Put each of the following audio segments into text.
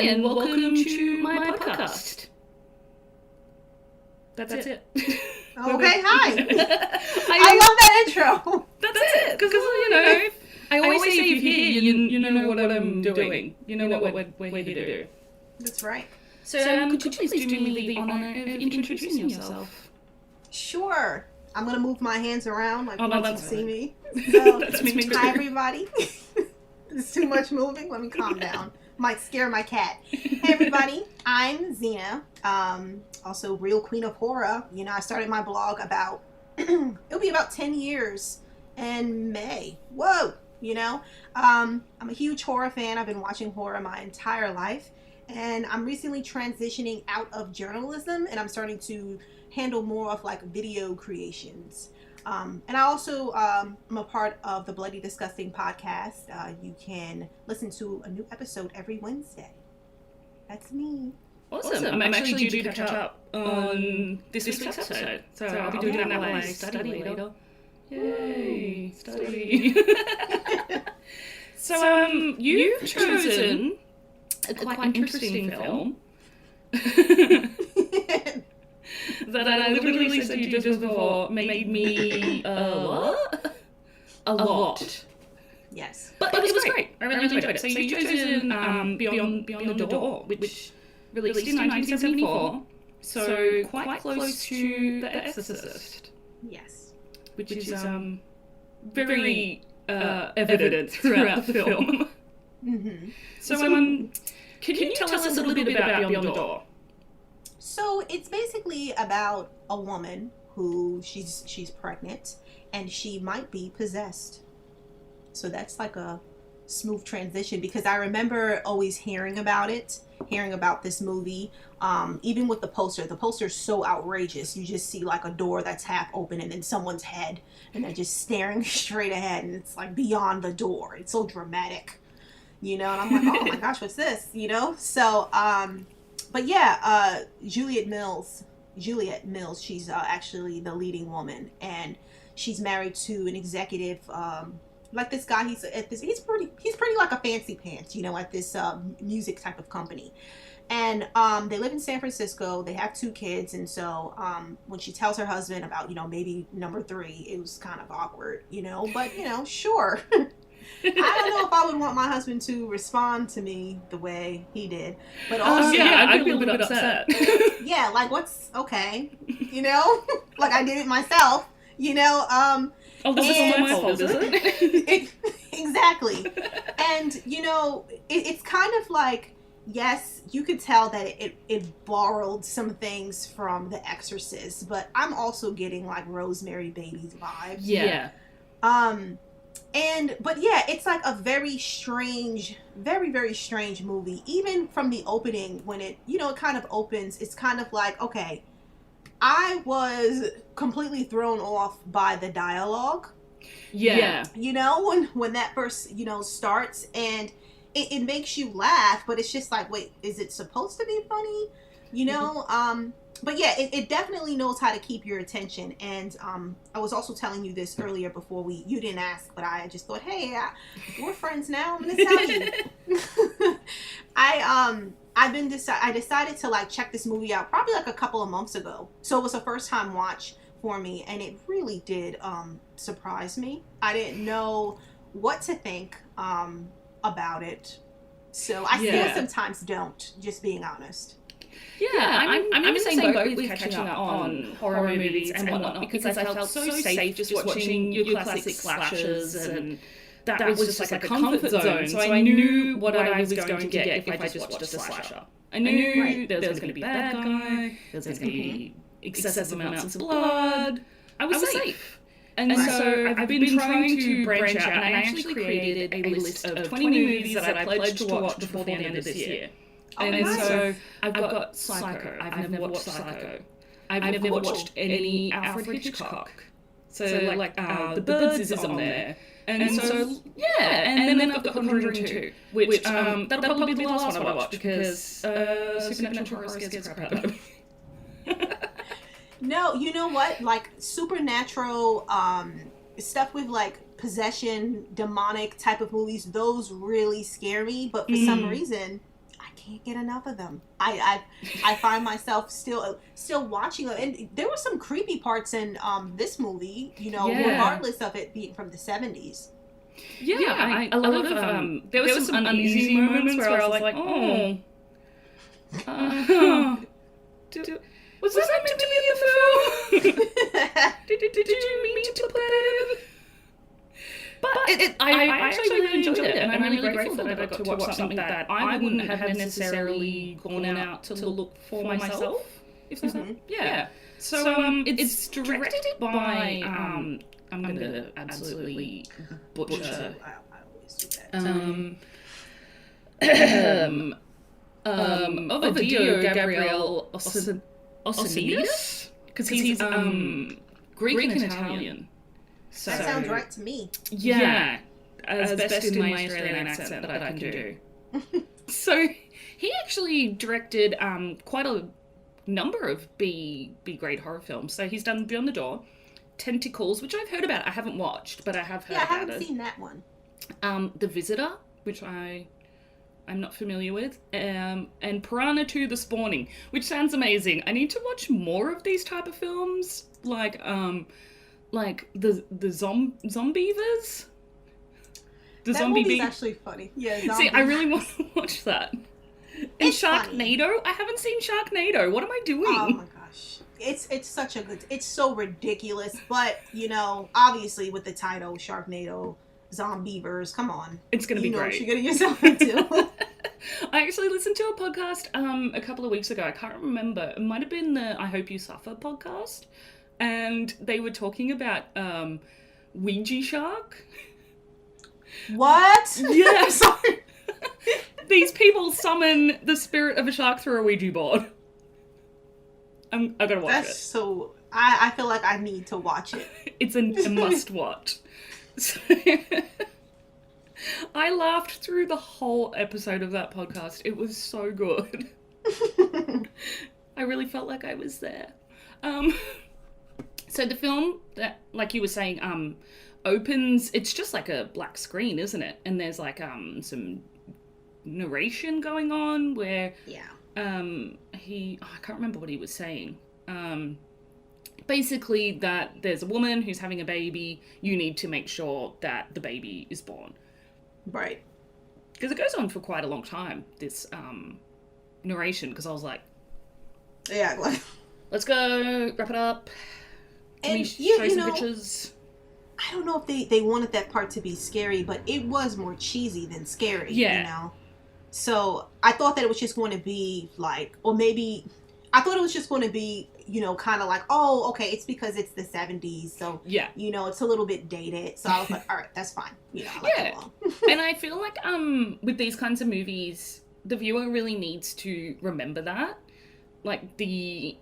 and welcome to my podcast. That's it. Okay, hi. I love that intro. That's it, because, I always say if you're here, you know what I'm doing. You know what we're here to do. That's right. So, could you please do me the honor of introducing yourself? Sure. I'm going to move my hands around like no, you that's see fine. me. So, That's me too. hi, everybody. There's too much moving. Let me calm down. Might scare my cat. Hey, everybody. I'm Zena. Also, Real Queen of Horror. I started my blog about, it'll be about 10 years in May. Whoa. I'm a huge horror fan. I've been watching horror my entire life. And I'm recently transitioning out of journalism, and I'm starting to handle more of like video creations. And I also am a part of the Bloody Disgusting podcast. You can listen to a new episode every Wednesday. That's me. Awesome. I'm actually due to catch up on this week's episode. So I'll be doing that while I study later. Yay, study. So you've chosen a quite interesting film that I literally said to you just before made me what? A lot. Yes. But it was great. I really enjoyed it. So you've chosen Beyond the Door, which released in 1974. So quite close to The Exorcist. Yes. Which is very evident throughout the film. Mm-hmm. So can you tell us a little bit about Beyond the Door? So it's basically about a woman who she's pregnant and she might be possessed. So that's like a smooth transition because I remember always hearing about this movie. Even with the poster. The poster's so outrageous. You just see like a door that's half open and then someone's head and they're just staring straight ahead and it's like beyond the door. It's so dramatic. And I'm like, oh my gosh, what's this? So, but yeah, Juliet Mills, she's actually the leading woman, and she's married to an executive, like this guy. He's pretty like a fancy pants, at this music type of company, and they live in San Francisco. They have 2 kids, and so when she tells her husband about maybe number 3, it was kind of awkward, but sure. I don't know if I would want my husband to respond to me the way he did, but also I'd be a little bit upset. Yeah, like what's okay, like I did it myself, Oh, this is all my fault, is it? Exactly, and it's kind of like, yes, you could tell that it borrowed some things from The Exorcist, but I'm also getting like Rosemary Baby's vibes. Yeah. But yeah, it's like a very strange, very, very strange movie. Even from the opening, when it kind of opens, it's kind of like, okay, I was completely thrown off by the dialogue. Yeah. When that first, starts, and it makes you laugh, but it's just like, wait, is it supposed to be funny? But yeah, it definitely knows how to keep your attention. And I was also telling you this earlier before you didn't ask, but I just thought, hey, we're friends now. I'm gonna tell you. I decided to like check this movie out probably like a couple of months ago. So it was a first time watch for me, and it really did surprise me. I didn't know what to think about it. So I still sometimes don't, just being honest. Yeah, I'm in the same boat with catching up on horror movies and whatnot because I felt so safe just watching your classic slashers, and that was just like a comfort zone. So I knew what I was going to get if I just watched a slasher. I knew there was going to be a bad guy, there was going to be excessive amounts of blood. I was safe. And so I've been trying to branch out, and I actually created a list of 20 movies that I pledged to watch before the end of this year. And so I've got Psycho. I've never watched Psycho. I've never watched any Alfred Hitchcock. So like The Birds is on there. And so and then I've got Conjuring 2, which that'll probably be the last one I watch because supernatural horror scares the crap out of me. No, you know what? Like supernatural stuff with like possession, demonic type of movies, those really scare me. But for some reason, I can't get enough of them. I find myself still watching them, and there were some creepy parts in this movie, regardless of it being from the 70s. Yeah, a lot of there were some uneasy moments where I was like, oh, was that meant to be in the film? did you mean to put that in? But I actually really enjoyed it, and I'm really grateful that I got to watch something that I wouldn't have necessarily gone out to look for myself. If there's that. Yeah. So it's directed by I'm going to absolutely butcher. I always do that. Ovidio Gabriel Osinides, because he's Greek and Italian. So, that sounds right to me. Yeah, as best in my Australian accent that I can do. So he actually directed quite a number of B-grade horror films. So he's done Beyond the Door, Tentacles, which I've heard about. I haven't watched, but I have heard about it. Yeah, I haven't seen that one. The Visitor, which I'm not familiar with, and Piranha 2: The Spawning, which sounds amazing. I need to watch more of these type of films, like the Zombievers. That movie's actually funny. Yeah, zombies. See, I really want to watch that. And it's Sharknado? Funny. I haven't seen Sharknado. What am I doing? Oh my gosh. It's such a good... It's so ridiculous, but, obviously with the title, Sharknado, Zombievers, come on. It's going to be great. You know what you're getting yourself into. I actually listened to a podcast a couple of weeks ago. I can't remember. It might have been the I Hope You Suffer podcast. And they were talking about Ouija shark. What? Yeah. Sorry. These people summon the spirit of a shark through a Ouija board. I gotta watch it. That's so... I feel like I need to watch it. It's a must watch. So, I laughed through the whole episode of that podcast. It was so good. I really felt like I was there. So the film, that, like you were saying, opens, it's just like a black screen, isn't it? And there's like some narration going on where I can't remember what he was saying. Basically that there's a woman who's having a baby, you need to make sure that the baby is born. Right. Because it goes on for quite a long time, this narration, because I was like, yeah, like, let's go, wrap it up. And show some pictures. I don't know if they wanted that part to be scary, but it was more cheesy than scary, So I thought that it was just going to be like, or maybe, I thought it was just going to be, kind of like, oh, okay, it's because it's the 70s, so, it's a little bit dated. So I was like, all right, that's fine. And I feel like with these kinds of movies, the viewer really needs to remember that. Like, the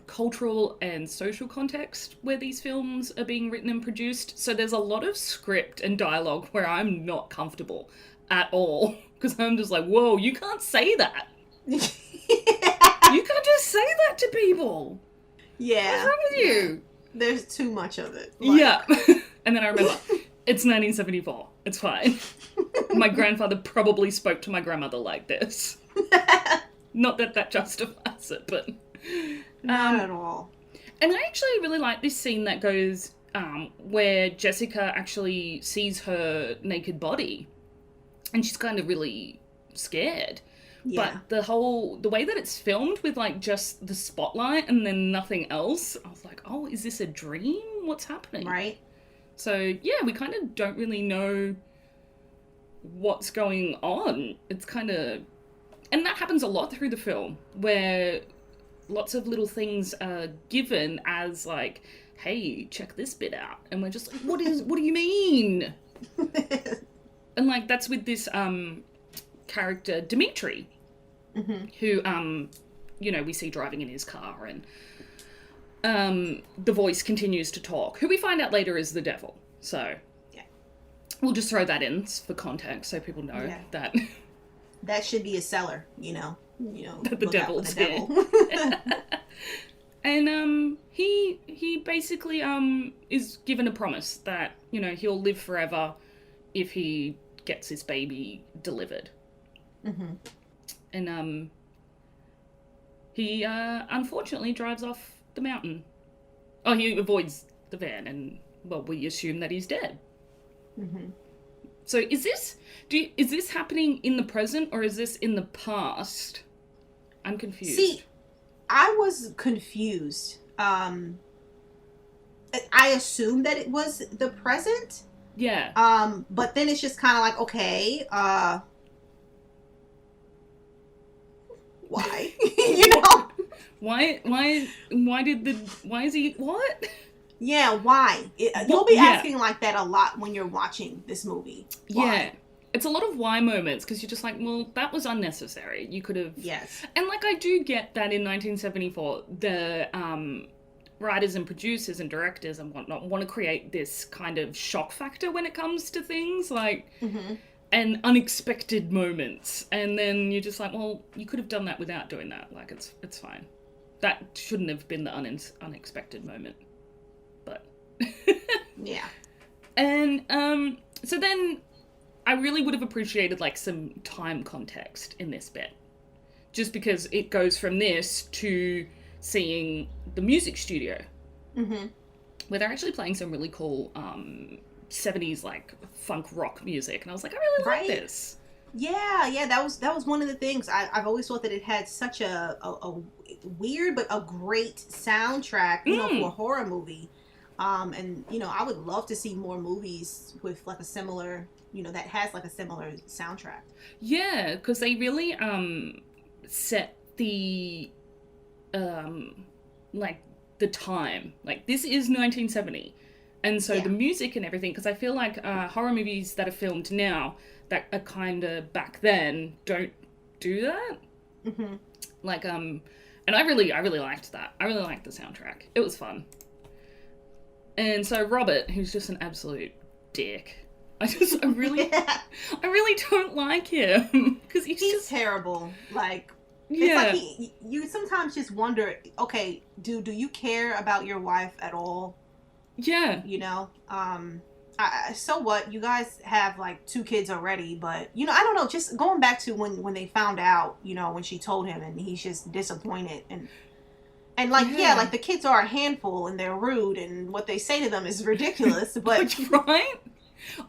cultural and social context where these films are being written and produced. So there's a lot of script and dialogue where I'm not comfortable at all. Because I'm just like, whoa, you can't say that. You can't just say that to people. Yeah. What's wrong with you? There's too much of it. Yeah. And then I remember, it's 1974. It's fine. My grandfather probably spoke to my grandmother like this. Not that that justifies it, but... Not at all. And I actually really like this scene that goes where Jessica actually sees her naked body. And she's kind of really scared. Yeah. But the way that it's filmed with like just the spotlight and then nothing else, I was like, oh, is this a dream? What's happening? Right. So yeah, we kind of don't really know what's going on. It's kind of... And that happens a lot through the film, where lots of little things are given as like, hey, check this bit out. And we're just like, what do you mean? And like, that's with this character, Dimitri, who, we see driving in his car, and the voice continues to talk, who we find out later is the devil. So yeah, we'll just throw that in for context so people know that... That should be a seller, that the devil's here. And he basically is given a promise that, he'll live forever if he gets his baby delivered. And he unfortunately drives off the mountain. Oh, he avoids the van, and well, we assume that he's dead. Mm-hmm. So is this happening in the present, or is this in the past? I'm confused. See, I was confused. I assumed that it was the present. Yeah. But then it's just kind of like, okay, why? You know? Why is he, what? Yeah, why? You'll be asking like that a lot when you're watching this movie. Why? Yeah. It's a lot of why moments, because you're just like, well, that was unnecessary. You could have... Yes. And, like, I do get that in 1974, the writers and producers and directors and whatnot want to create this kind of shock factor when it comes to things, like, and unexpected moments. And then you're just like, well, you could have done that without doing that. Like, it's fine. That shouldn't have been the unexpected moment. But... Yeah. And, so then... I really would have appreciated, like, some time context in this bit. Just because it goes from this to seeing the music studio. Mm-hmm. Where they're actually playing some really cool 70s, like, funk rock music. And I was like, I really like this. Yeah, that was one of the things. I've always thought that it had such a weird but a great soundtrack, you know, for a horror movie. And, you know, I would love to see more movies with, like, a similar... you know, that has like a similar soundtrack. Yeah, because they really set the like the time. Like, this is 1970, and so the music and everything. Because I feel like horror movies that are filmed now that are kind of back then don't do that. Mm-hmm. Like and I really liked that. I really liked the soundtrack. It was fun. And so Robert, who's just an absolute dick. I really don't like him because he's just terrible. Like, yeah, it's like you sometimes just wonder, okay, do you care about your wife at all? Yeah, you know. So what? You guys have like 2 kids already, but you know, I don't know. Just going back to when they found out, you know, when she told him, and he's just disappointed and like like the kids are a handful and they're rude and what they say to them is ridiculous, but right.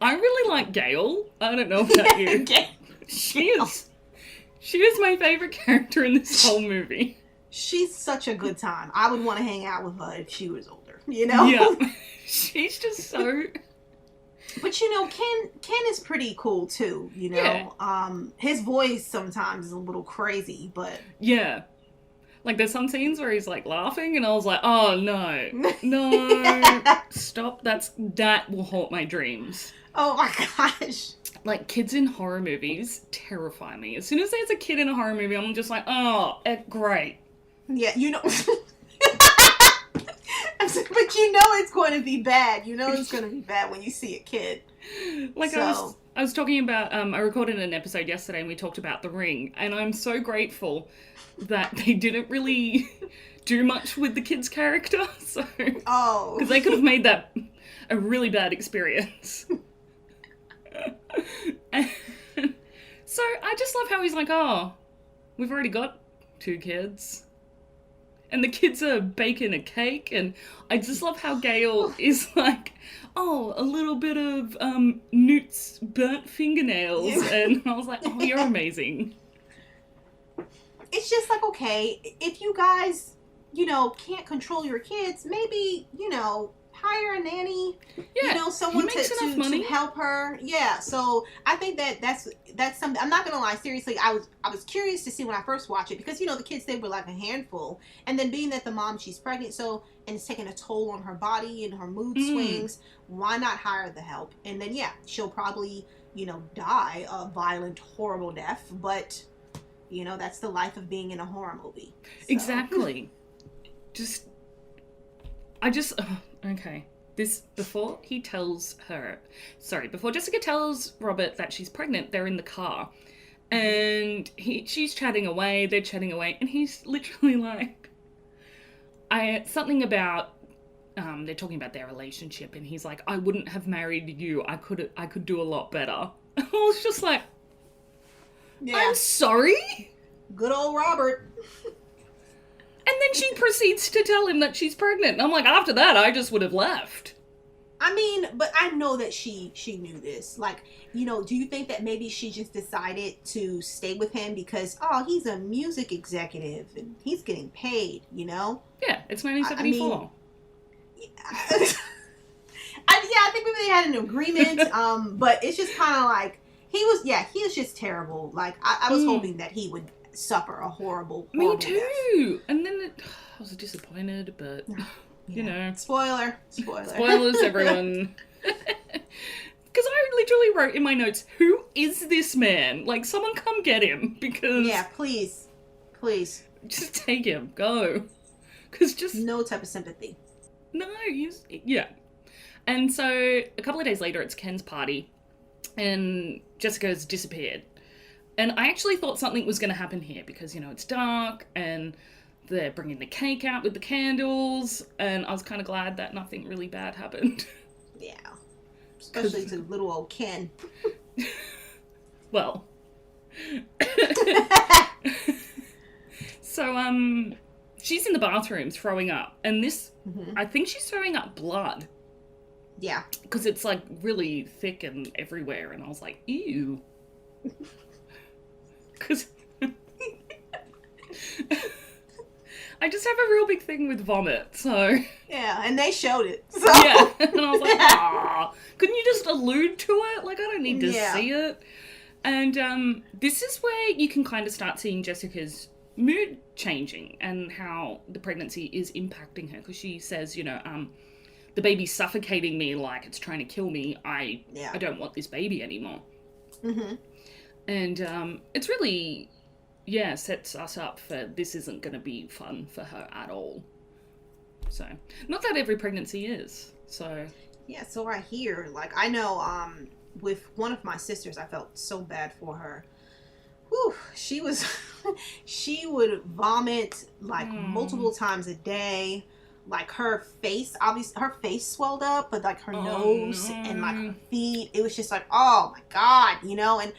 I really like Gail. I don't know about you. She is my favorite character in this whole movie. She's such a good time. I would want to hang out with her if she was older, you know? Yeah. She's just so... But, you know, Ken is pretty cool, too, you know? Yeah. His voice sometimes is a little crazy, but... Yeah. Like, there's some scenes where he's, like, laughing, and I was like, oh, no, stop, that will haunt my dreams. Oh, my gosh. Like, kids in horror movies terrify me. As soon as there's a kid in a horror movie, I'm just like, oh, great. Yeah, you know... But you know it's going to be bad. You know it's going to be bad when you see a kid. Like, so. I was talking about, I recorded an episode yesterday and we talked about The Ring, and I'm so grateful that they didn't really do much with the kid's character, so... Oh. Because they could have made that a really bad experience. And so I just love how he's like, oh, we've already got 2 kids. And the kids are baking a cake, and I just love how Gail is like, oh, a little bit of Newt's burnt fingernails, and I was like, oh, you're amazing. It's just like, okay, if you guys, you know, can't control your kids, maybe, you know, hire a nanny, you know, someone to help her. Yeah, so I think that's something. I'm not gonna lie, seriously, I was curious to see when I first watched it, because, you know, the kids, they were like a handful, and then being that the mom, she's pregnant, so, and it's taking a toll on her body and her mood swings, why not hire the help? And then she'll probably, you know, die a violent, horrible death, but, you know, that's the life of being in a horror movie. So. Exactly. Okay. Before Jessica tells Robert that she's pregnant, they're in the car. And she's chatting away, they're chatting away, and he's literally like, something about, they're talking about their relationship, and he's like, I wouldn't have married you, I could do a lot better. I was just like, I'm sorry? Good old Robert. And then she proceeds to tell him that she's pregnant. And I'm like, after that, I just would have left. I mean, but I know that she knew this. Like, you know, do you think that maybe she just decided to stay with him because, oh, he's a music executive and he's getting paid, you know? Yeah, it's 1974. I think maybe they had an agreement, but it's just kind of like, he was just terrible. Like, I was hoping that he would suffer a horrible Me too. death. And then I was disappointed, but... You know. Spoilers, everyone. Because I literally wrote in my notes, who is this man? Like, someone come get him, because... Yeah, please. Just take him, go. Because just... No type of sympathy. No, yeah. And so, a couple of days later, it's Ken's party, and Jessica's disappeared. And I actually thought something was going to happen here, because, you know, it's dark, and... they're bringing the cake out with the candles, and I was kind of glad that nothing really bad happened. Yeah. Especially to little old Ken. Well. So, she's in the bathroom throwing up, and this, I think she's throwing up blood. Yeah. Because it's, like, really thick and everywhere, and I was like, ew. Because... I just have a real big thing with vomit, so... Yeah, and they showed it. So. Yeah, and I was like, ah, couldn't you just allude to it? Like, I don't need to see it. And this is where you can kind of start seeing Jessica's mood changing and how the pregnancy is impacting her. Because she says, you know, the baby's suffocating me like it's trying to kill me. I don't want this baby anymore. Mm-hmm. And it's really... yeah, sets us up for this isn't going to be fun for her at all. So, not that every pregnancy is, so... Yeah, so I hear, like, I know, with one of my sisters, I felt so bad for her. Whew, she would vomit, like, multiple times a day. Like, her face, obviously, her face swelled up, but, like, her nose and, like, her feet, it was just like, oh, my God, you know, and...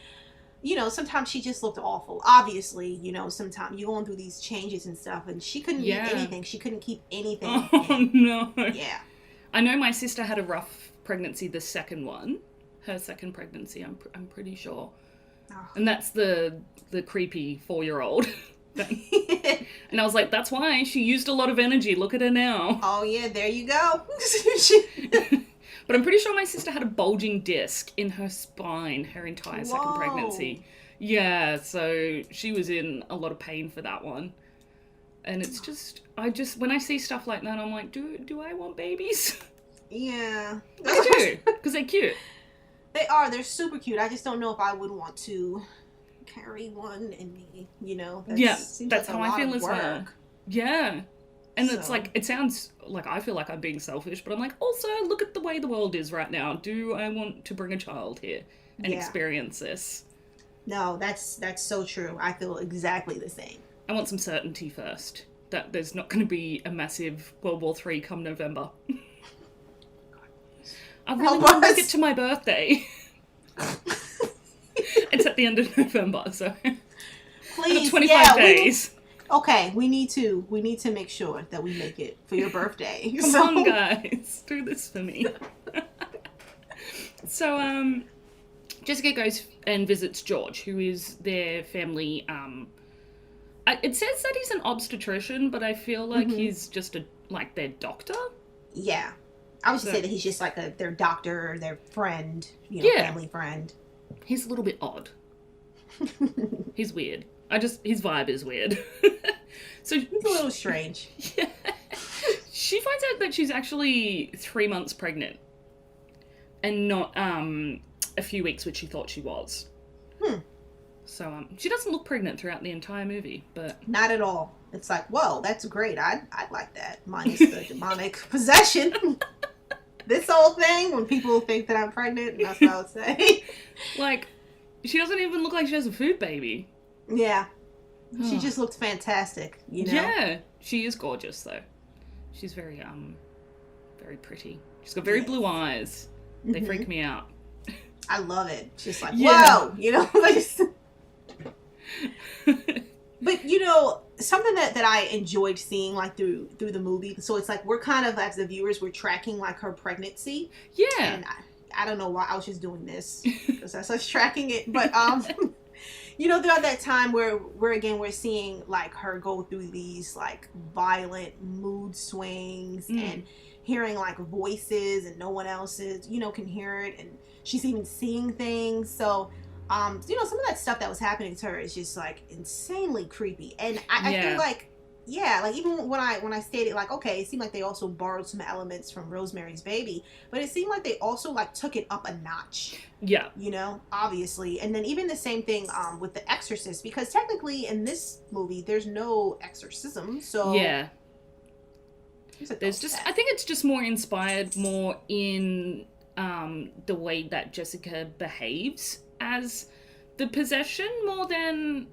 You know, sometimes she just looked awful. Obviously, you know, sometimes you're going through these changes and stuff, and she couldn't eat anything. She couldn't keep anything. Oh, no. Yeah. I know my sister had a rough pregnancy, the second one. Her second pregnancy, I'm pretty sure. Oh. And that's the creepy 4-year-old. And I was like, that's why she used a lot of energy. Look at her now. Oh, yeah, there you go. But I'm pretty sure my sister had a bulging disc in her spine her entire second pregnancy. Yeah, so she was in a lot of pain for that one. And it's just, when I see stuff like that, I'm like, do I want babies? Yeah. I do, because they're cute. They are, they're super cute. I just don't know if I would want to carry one in me, you know? That's like how I feel as well. Yeah. And it's like, it sounds like I feel like I'm being selfish, but I'm like, also, look at the way the world is right now. Do I want to bring a child here and experience this? No, that's so true. I feel exactly the same. I want some certainty first, that there's not going to be a massive World War III come November. I really want to make it to my birthday. It's at the end of November, so... Please, 25 days. Okay, we need to make sure that we make it for your birthday. Come on, guys. Do this for me. So, Jessica goes and visits George, who is their family, it says that he's an obstetrician, but I feel like he's just their doctor? Yeah. I would just say that he's just like their doctor, their friend, family friend. He's a little bit odd. He's weird. His vibe is weird. So he's a little strange. Yeah. She finds out that she's actually 3 months pregnant. And not a few weeks, which she thought she was. So she doesn't look pregnant throughout the entire movie, but... Not at all. It's like, whoa, that's great. I'd like that. Minus the demonic possession. This whole thing, when people think that I'm pregnant, that's what I would say. Like, she doesn't even look like she has a food baby. Yeah. She just looked fantastic, you know? Yeah. She is gorgeous, though. She's very pretty. She's got very blue eyes. They freak me out. I love it. Just like, whoa! You know? But something that I enjoyed seeing like through the movie. So it's like we're kind of, as the viewers, we're tracking like her pregnancy. Yeah. And I don't know why I was just doing this because that's us tracking it. But throughout that time where we're seeing like her go through these like violent mood swings and hearing like voices and no one else is can hear it, and she's even seeing things. So some of that stuff that was happening to her is just like insanely creepy. And I feel like even when I stated like, okay, it seemed like they also borrowed some elements from Rosemary's Baby, but it seemed like they also like took it up a notch. Yeah. Obviously. And then even the same thing with The Exorcist, because technically in this movie there's no exorcism. So yeah. There's just, I think it's just more inspired more in the way that Jessica behaves as the possession more than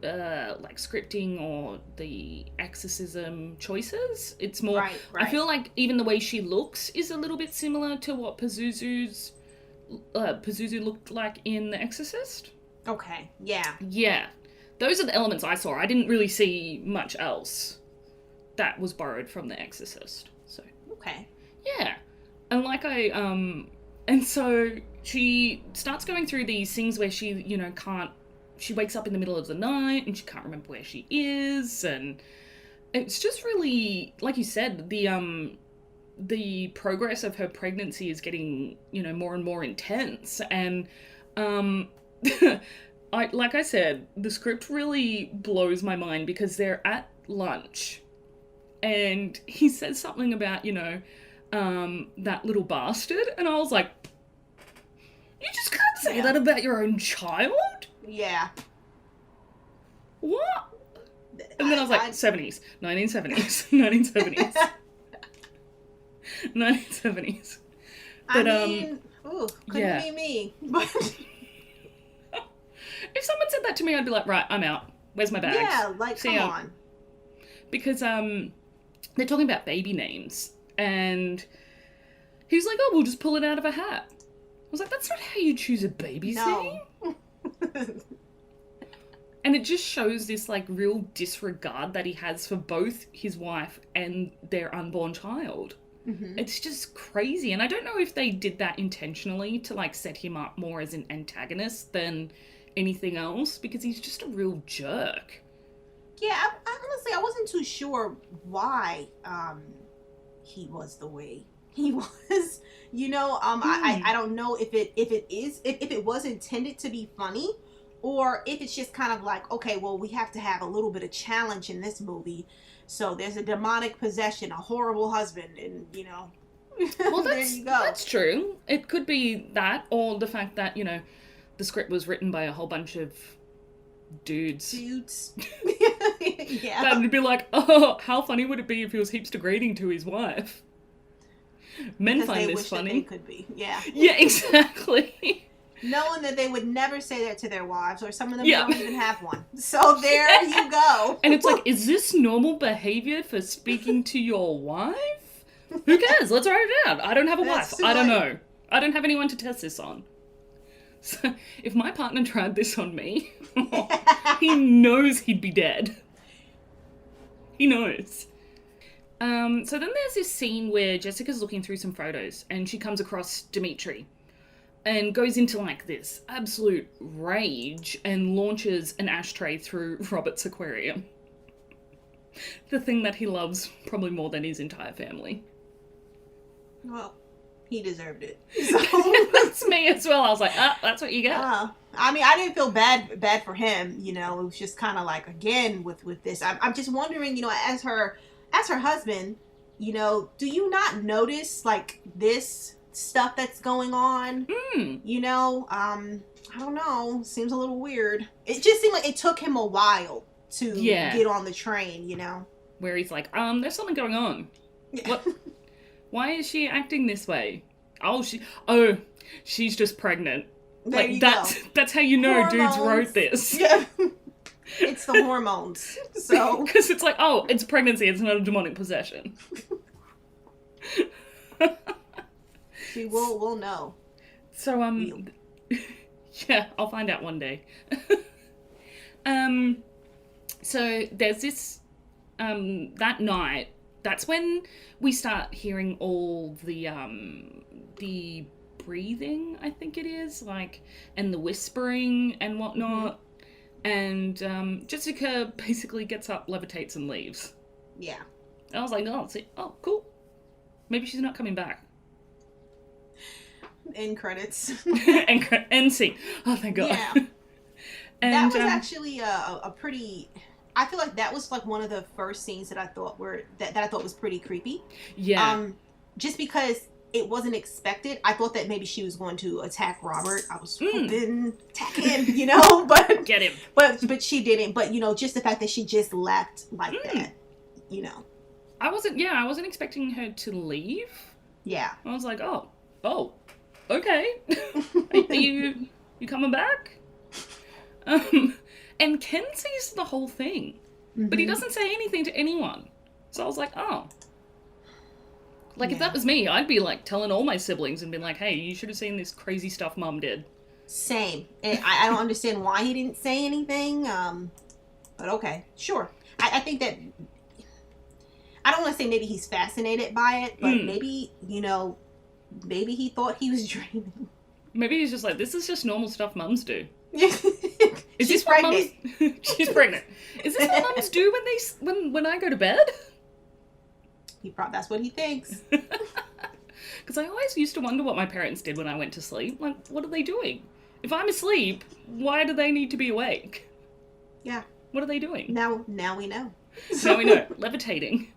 like scripting or the exorcism choices. It's more, right. I feel like even the way she looks is a little bit similar to what Pazuzu looked like in The Exorcist. Okay, yeah. Yeah. Those are the elements I saw. I didn't really see much else that was borrowed from The Exorcist. So okay. Yeah. And like and so she starts going through these things where she, she wakes up in the middle of the night and she can't remember where she is, and it's just really, like you said, the progress of her pregnancy is getting, more and more intense. And like I said, the script really blows my mind because they're at lunch and he says something about, that little bastard, and I was like, you just can't say that about your own child? Yeah. What? And then I was like, 70s, 1970s, 1970s. 1970s. But, couldn't be me. But if someone said that to me, I'd be like, right, I'm out. Where's my bags? Yeah, like, come on. Because, they're talking about baby names, and he's like, oh, we'll just pull it out of a hat. I was like, that's not how you choose a baby's name. And it just shows this, like, real disregard that he has for both his wife and their unborn child. Mm-hmm. It's just crazy. And I don't know if they did that intentionally to, like, set him up more as an antagonist than anything else, because he's just a real jerk. Yeah, I honestly, I wasn't too sure why he was the way he was. I don't know if it was intended to be funny, or if it's just kind of like, okay, well, we have to have a little bit of challenge in this movie. So there's a demonic possession, a horrible husband, and well, there you go. That's true. It could be that, or the fact that the script was written by a whole bunch of dudes. Yeah. That would be like, oh, how funny would it be if he was heaps degrading to his wife? Men because find they this wish funny. That they could be. Yeah. Yeah, exactly. Knowing that they would never say that to their wives, or some of them don't even have one. So there you go. And it's like, is this normal behavior for speaking to your wife? Who cares? Let's write it down. I don't have a wife. I don't know. I don't have anyone to test this on. So if my partner tried this on me, he knows he'd be dead. He knows. So then there's this scene where Jessica's looking through some photos and she comes across Dimitri and goes into like this absolute rage and launches an ashtray through Robert's aquarium. The thing that he loves probably more than his entire family. Well, he deserved it. So. That's me as well. I was like, that's what you get. I mean, I didn't feel bad for him. It was just kind of like, again, with this, I'm just wondering, as her husband, do you not notice like this stuff that's going on? I don't know. Seems a little weird. It just seemed like it took him a while to get on the train, Where he's like, there's something going on. What? Why is she acting this way? She's just pregnant. That's how you know hormones. Dudes wrote this. Yeah. It's the hormones. So because it's like, it's pregnancy, it's not a demonic possession. See, we'll know. So yeah, I'll find out one day. So there's this, that night, that's when we start hearing all the breathing, I think it is, like, and the whispering and whatnot. And Jessica basically gets up, levitates, and leaves. Yeah. And I was like, oh, cool. Maybe she's not coming back. End credits. End scene. Oh, thank God. Yeah. And, that was actually a pretty... I feel like that was like one of the first scenes that I thought that I thought was pretty creepy. Yeah. Just because it wasn't expected. I thought that maybe she was going to attack Robert. I was hoping attack him, you know, but get him. But she didn't. But you know, just the fact that she just left like that, you know. I wasn't expecting her to leave. Yeah. I was like, oh, okay. Are you coming back? And Ken sees the whole thing, but he doesn't say anything to anyone. So I was like, oh. Like, if that was me, I'd be, like, telling all my siblings and being like, hey, you should have seen this crazy stuff Mum did. Same. And I don't understand why he didn't say anything, but okay, sure. I think that, I don't want to say maybe he's fascinated by it, but maybe, you know, maybe he thought he was dreaming. Maybe he's just like, this is just normal stuff mums do. Is She's pregnant. She's pregnant. Is this what mums do when I go to bed? That's what he thinks. Because I always used to wonder what my parents did when I went to sleep. Like, what are they doing? If I'm asleep, why do they need to be awake? Yeah. What are they doing? Now we know. Now we know. Levitating.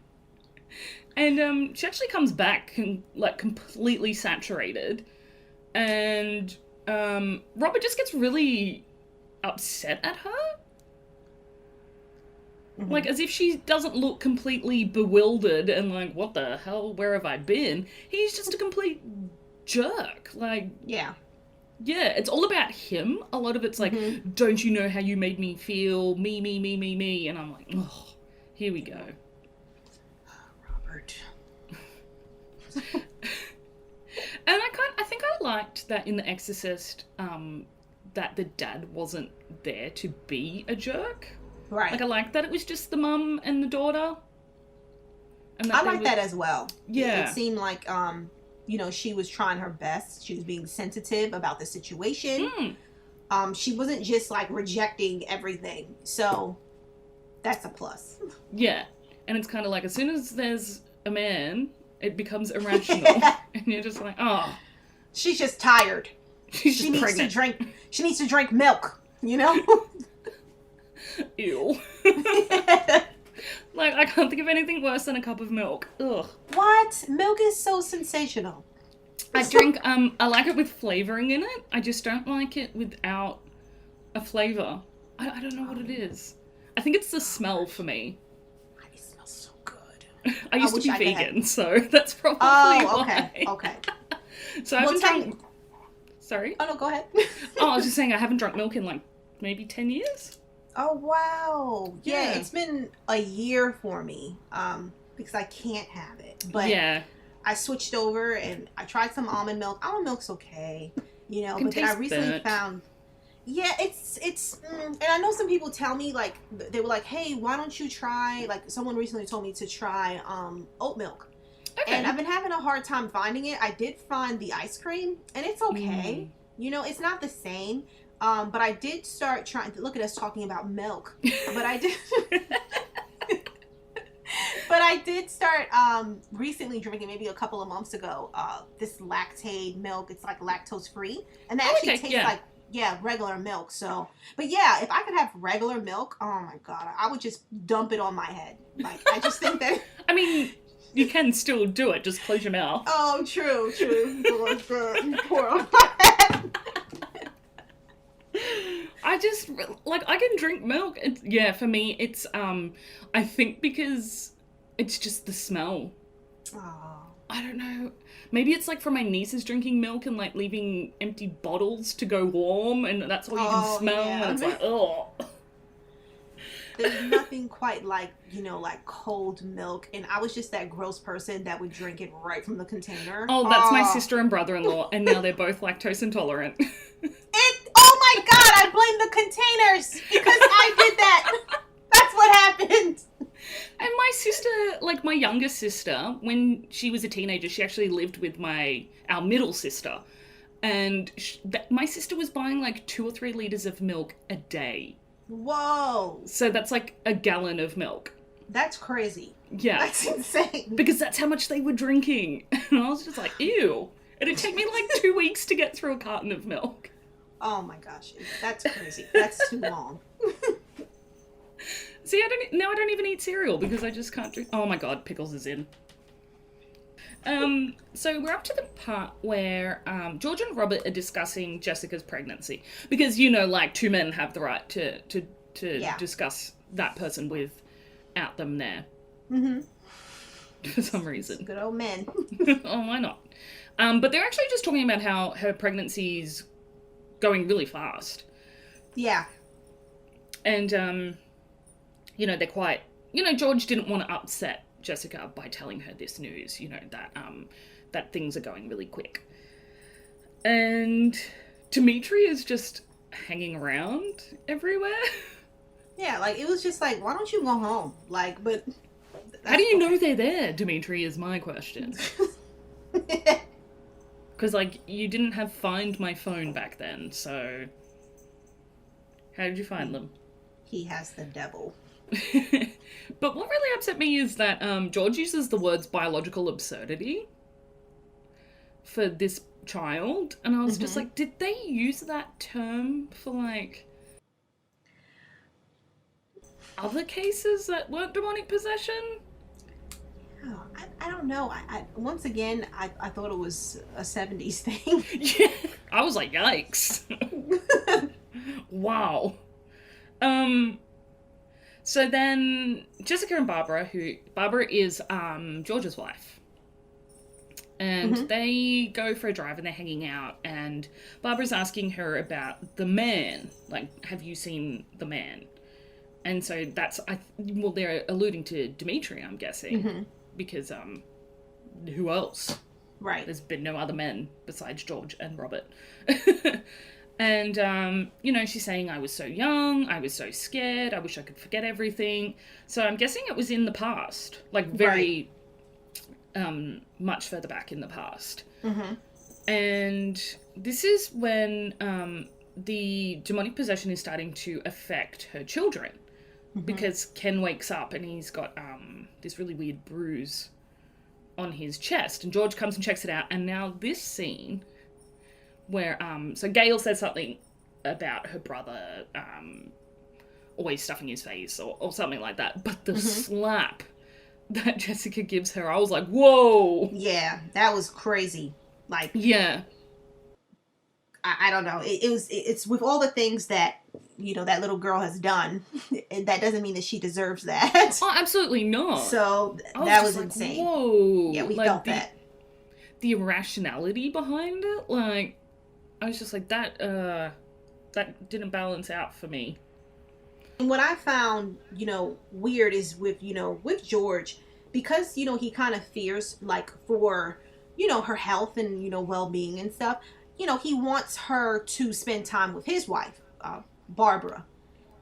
And she actually comes back like completely saturated. And Robert just gets really upset at her. Like, as if she doesn't look completely bewildered and like, what the hell, where have I been? He's just a complete jerk. Like, yeah, it's all about him. A lot of it's like, don't you know how you made me feel? Me. And I'm like, oh, here we go. Robert. And I think I liked that in The Exorcist, that the dad wasn't there to be a jerk. Right. Like, I like that it was just the mum and the daughter. And I like that as well. Yeah. It seemed like, you know, she was trying her best. She was being sensitive about the situation. She wasn't just, like, rejecting everything. So, that's a plus. Yeah. And it's kind of like, as soon as there's a man, it becomes irrational. And you're just like, oh. She's just tired. She needs pregnant. She needs to drink milk, you know? Ew. Like, I can't think of anything worse than a cup of milk. Ugh. What? Milk is so sensational. I drink, I like it with flavouring in it. I just don't like it without a flavour. I don't know what it is. I think it's the smell for me. It smells so good. I used to be vegan, so that's probably why. Okay. So I haven't drunk... Sorry? Oh, no, go ahead. I was just saying I haven't drunk milk in, like, maybe 10 years. Oh, wow. Yeah, it's been a year for me, because I can't have it. But I switched over and I tried some almond milk. Almond milk's okay, you know, but then I recently found... Yeah, it's and I know some people tell me, like, they were like, hey, why don't you try, like, someone recently told me to try oat milk. Okay. And I've been having a hard time finding it. I did find the ice cream, and it's okay. You know, it's not the same. But I did start trying to, look at us talking about milk, but I did, but I did start, recently drinking, maybe a couple of months ago, this lactate milk. It's like lactose free, and that actually tastes like, regular milk. So, but yeah, if I could have regular milk, oh my God, I would just dump it on my head. Like, I just think that, I mean, you can still do it. Just close your mouth. Oh, true. Pour on my head. I just, like, I can drink milk. For me, it's, I think because it's just the smell. Oh. I don't know. Maybe it's, like, from my nieces drinking milk and, like, leaving empty bottles to go warm, and that's all you can smell, and it's like, oh. There's nothing quite like, you know, like cold milk. And I was just that gross person that would drink it right from the container. Oh, that's my sister and brother-in-law, and now they're both lactose intolerant. Oh my God, I blame the containers because I did that. That's what happened. And my sister, like my younger sister, when she was a teenager, she actually lived with our middle sister. And my sister was buying like 2 or 3 liters of milk a day. Whoa. So that's like a gallon of milk. That's crazy. Yeah. That's insane. Because that's how much they were drinking. And I was just like, ew. It'd take me like 2 weeks to get through a carton of milk. Oh my gosh. That's crazy. That's too long. See, I don't even eat cereal because I just can't drink. Oh my god, Pickles is in. So we're up to the part where George and Robert are discussing Jessica's pregnancy. Because, like, 2 men have the right to discuss that person without them there. Mm-hmm. For some reason. Good old men. Oh, why not? But they're actually just talking about how her pregnancy's going really fast. Yeah. And, they're quite... George didn't want to upset Jessica by telling her this news, that things are going really quick. And Dimitri is just hanging around everywhere. Yeah, like, it was just like, why don't you go home? Like, but... How do you know they're there, Dimitri, is my question. Because, like, you didn't have Find My Phone back then, so... How did you find them? He has the devil. But what really upset me is that George uses the words biological absurdity for this child, and I was just like, did they use that term for, like, other cases that weren't demonic possession? Oh, I don't know. Once again, I thought it was a 70s thing. Yeah, I was like, yikes. Wow. So then Jessica and Barbara is George's wife. And they go for a drive and they're hanging out, and Barbara's asking her about the man. Like, have you seen the man? And so they're alluding to Dimitri, I'm guessing. Because, who else? Right. There's been no other men besides George and Robert. And, she's saying, I was so young, I was so scared, I wish I could forget everything. So I'm guessing it was in the past, like very much further back in the past. And this is when the demonic possession is starting to affect her children. Because Ken wakes up and he's got this really weird bruise on his chest. And George comes and checks it out. And now this scene... where, so Gail says something about her brother, always stuffing his face or something like that. But the slap that Jessica gives her, I was like, whoa! Yeah, that was crazy. Like, yeah. I don't know. It's with all the things that, that little girl has done, that doesn't mean that she deserves that. Oh, absolutely not. So, that was like, insane. Whoa! Yeah, we felt that. The irrationality behind it, like... I was just like, that didn't balance out for me. And what I found, weird is with George, because, he kind of fears, like, for, her health and, well-being and stuff, he wants her to spend time with his wife, Barbara.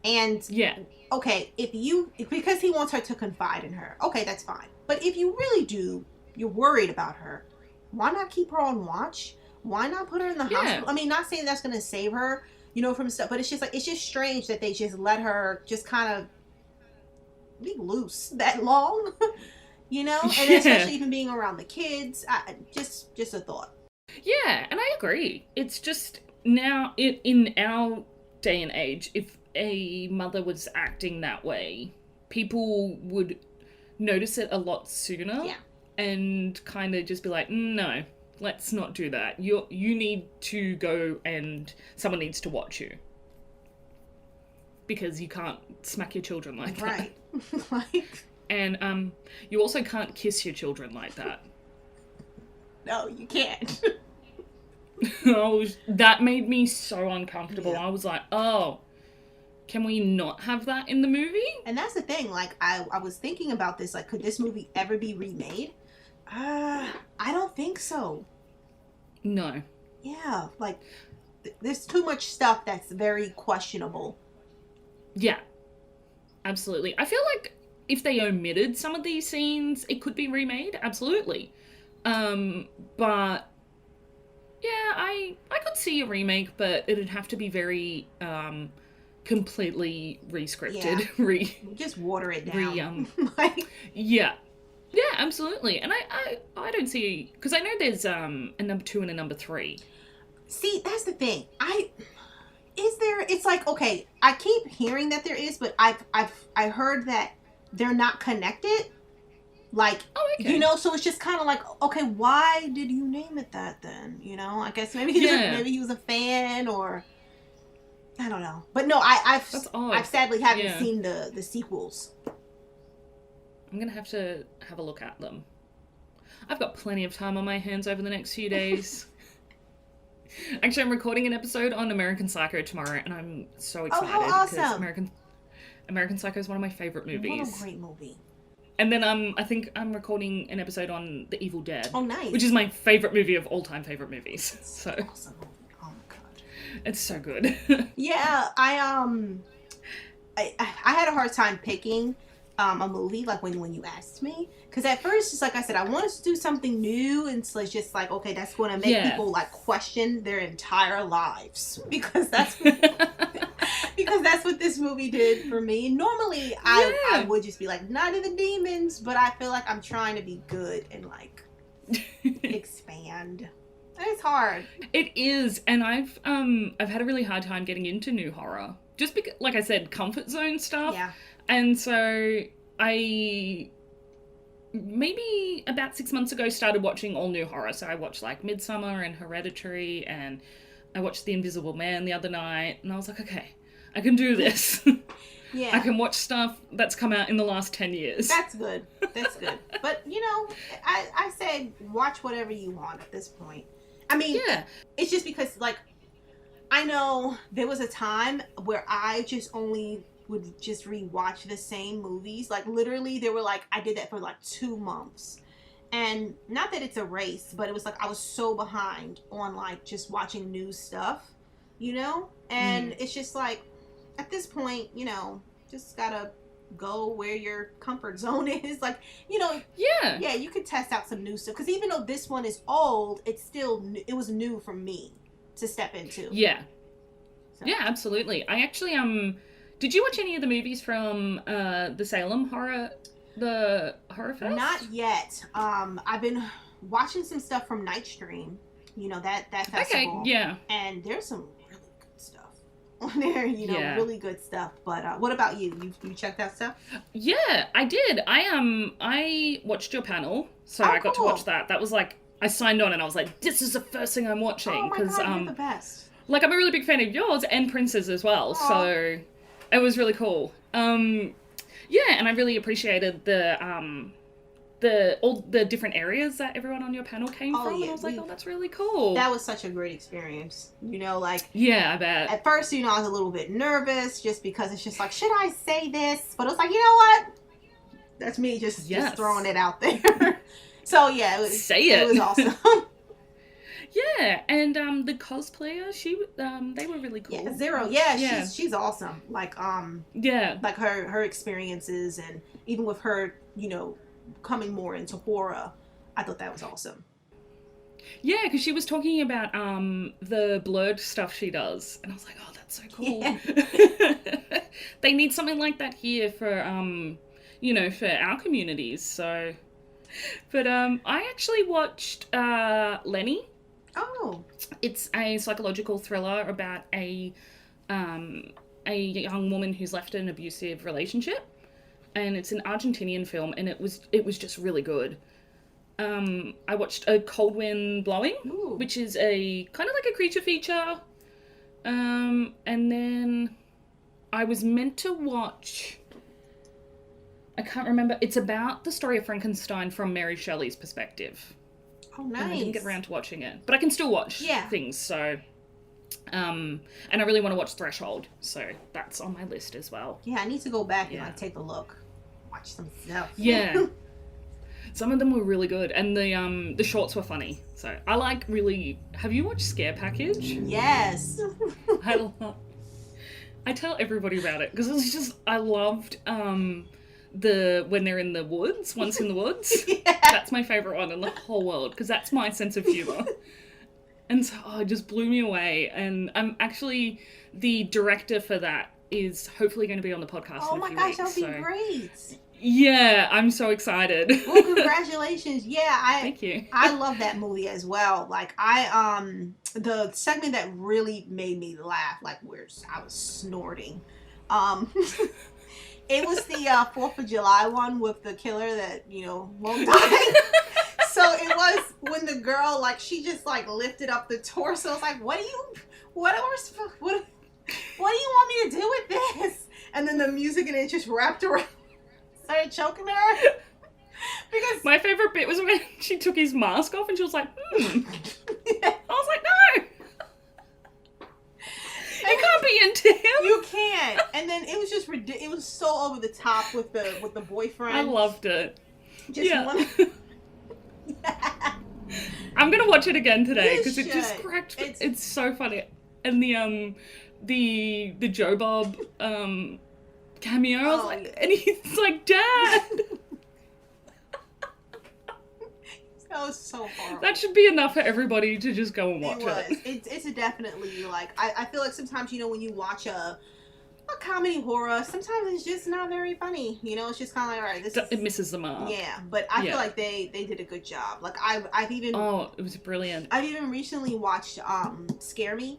And, yeah. Okay, because he wants her to confide in her, okay, that's fine. But if you really you're worried about her, why not keep her on watch? Why not put her in the hospital? I mean, not saying that's going to save her, from stuff, but it's just strange that they just let her just kind of be loose that long, and especially even being around the kids. Just a thought. Yeah, and I agree. It's just now in our day and age, if a mother was acting that way, people would notice it a lot sooner. Yeah. And kind of just be like, no. Let's not do that. You need to go and someone needs to watch you. Because you can't smack your children like that. Right. And you also can't kiss your children like that. No, you can't. That made me so uncomfortable. Yeah. I was like, oh, can we not have that in the movie? And that's the thing. Like, I was thinking about this. Like, could this movie ever be remade? I don't think so. No. Yeah, like... there's too much stuff that's very questionable. Yeah, absolutely. I feel like if they omitted some of these scenes, it could be remade. Absolutely. But yeah, I could see a remake, but it'd have to be very completely re-scripted. Yeah. Just water it down. Like... Yeah. Yeah, absolutely. And I don't see, because I know there's a number 2 and a number 3. See, that's the thing. Is there? It's like, okay, I keep hearing that there is, but I heard that they're not connected. Like, you know, so it's just kind of like, okay, why did you name it that then? You know, I guess maybe he was a fan, or I don't know. But no, I've sadly haven't seen the sequels. I'm gonna have to have a look at them. I've got plenty of time on my hands over the next few days. Actually, I'm recording an episode on American Psycho tomorrow, and I'm so excited. Oh, how awesome! Because American Psycho is one of my favorite movies. What a great movie! And then I think I'm recording an episode on The Evil Dead. Oh, nice! Which is my favorite movie of all time favorite movies. So awesome! Oh my god, it's so good. Yeah, I had a hard time picking a movie, like when you asked me, because at first, just like I said, I wanted to do something new, and so it's just like, okay, that's going to make people like question their entire lives, because that's because that's what this movie did for me. Normally I would just be like, Night of the Demons, but I feel like I'm trying to be good and like expand. And it's hard. It is, and I've had a really hard time getting into new horror, just because, like I said, comfort zone stuff. Yeah. And so I, maybe about 6 months ago, started watching all new horror. So I watched like Midsommar and Hereditary, and I watched The Invisible Man the other night, and I was like, okay, I can do this. Yeah. I can watch stuff that's come out in the last 10 years. That's good. That's good. But, you know, I said watch whatever you want at this point. I mean, it's just because, like, I know there was a time where I just only would just rewatch the same movies. Like, literally, they were like, I did that for like 2 months. And not that it's a race, but it was like I was so behind on like just watching new stuff, you know? And it's just like, at this point, you know, just gotta go where your comfort zone is. Like, you know, you could test out some new stuff. Because even though this one is old, it's still, it was new for me to step into. Yeah. So. Yeah, absolutely. I actually, did you watch any of the movies from the Salem Horror Fest? Not yet. I've been watching some stuff from Nightstream. You know, that festival. Okay, yeah. And there's some really good stuff on there. You know, really good stuff. But what about you? You checked that stuff? Yeah, I did. I watched your panel, so I got to watch that. That was like, I signed on and I was like, this is the first thing I'm watching. Oh my god, you're the best. Like, I'm a really big fan of yours and Prince's as well. Aww. So it was really cool. Yeah, and I really appreciated all the different areas that everyone on your panel came from. And I was like, oh, that's really cool. That was such a great experience. You know, like... Yeah, I bet. At first, you know, I was a little bit nervous just because it's just like, should I say this? But it was like, you know what? That's me just throwing it out there. So, yeah. It was awesome. Yeah, and the cosplayer, they were really cool. Yeah, Zero. Yeah, she's awesome. Like, like her experiences, and even with her, you know, coming more into horror, I thought that was awesome. Yeah, because she was talking about the blurred stuff she does, and I was like, oh, that's so cool. Yeah. They need something like that here for you know, for our communities. So, but I actually watched Lenny. Oh. It's a psychological thriller about a young woman who's left an abusive relationship, and it's an Argentinian film, and it was just really good. I watched A Cold Wind Blowing, which is a kind of like a creature feature, and then I was meant to watch, I can't remember, it's about the story of Frankenstein from Mary Shelley's perspective. Oh, nice. And I didn't get around to watching it. But I can still watch things, so... and I really want to watch Threshold, so that's on my list as well. Yeah, I need to go back and like take a look. Watch some stuff. Yeah. Some of them were really good, and the shorts were funny. So I like really. Have you watched Scare Package? Yes. I tell everybody about it because it's just I loved when they're in the woods, Once in the Woods. Yeah. That's my favorite one in the whole world because that's my sense of humor. And so it just blew me away. And I'm actually the director for that is hopefully going to be on the podcast. Oh in a my few gosh, weeks, that would so. be great. Yeah, I'm so excited. Well, congratulations. Yeah, Thank you. I love that movie as well. Like the segment that really made me laugh, like where I was snorting. It was the 4th of July one with the killer that, won't die. So it was when the girl, like, she just like lifted up the torso. It's like, what do you want me to do with this? And then the music and it just wrapped around. Started choking her. Because my favorite bit was when she took his mask off and she was like, Yeah. I was like, no. You can't be into him. You can't. And then it was just it was so over the top with the boyfriend. I loved it. Just yeah. I'm gonna watch it again today because it just cracked. It's so funny. And the Joe Bob cameo, I was like, and he's like, Dad. That was so horrible. That should be enough for everybody to just go and watch it. It's definitely like I feel like sometimes when you watch a comedy horror, sometimes it's just not very funny. It's just kind of like, all right, it misses the mark. Yeah, but I feel like they did a good job. Like I've even it was brilliant. I've even recently watched Scare Me,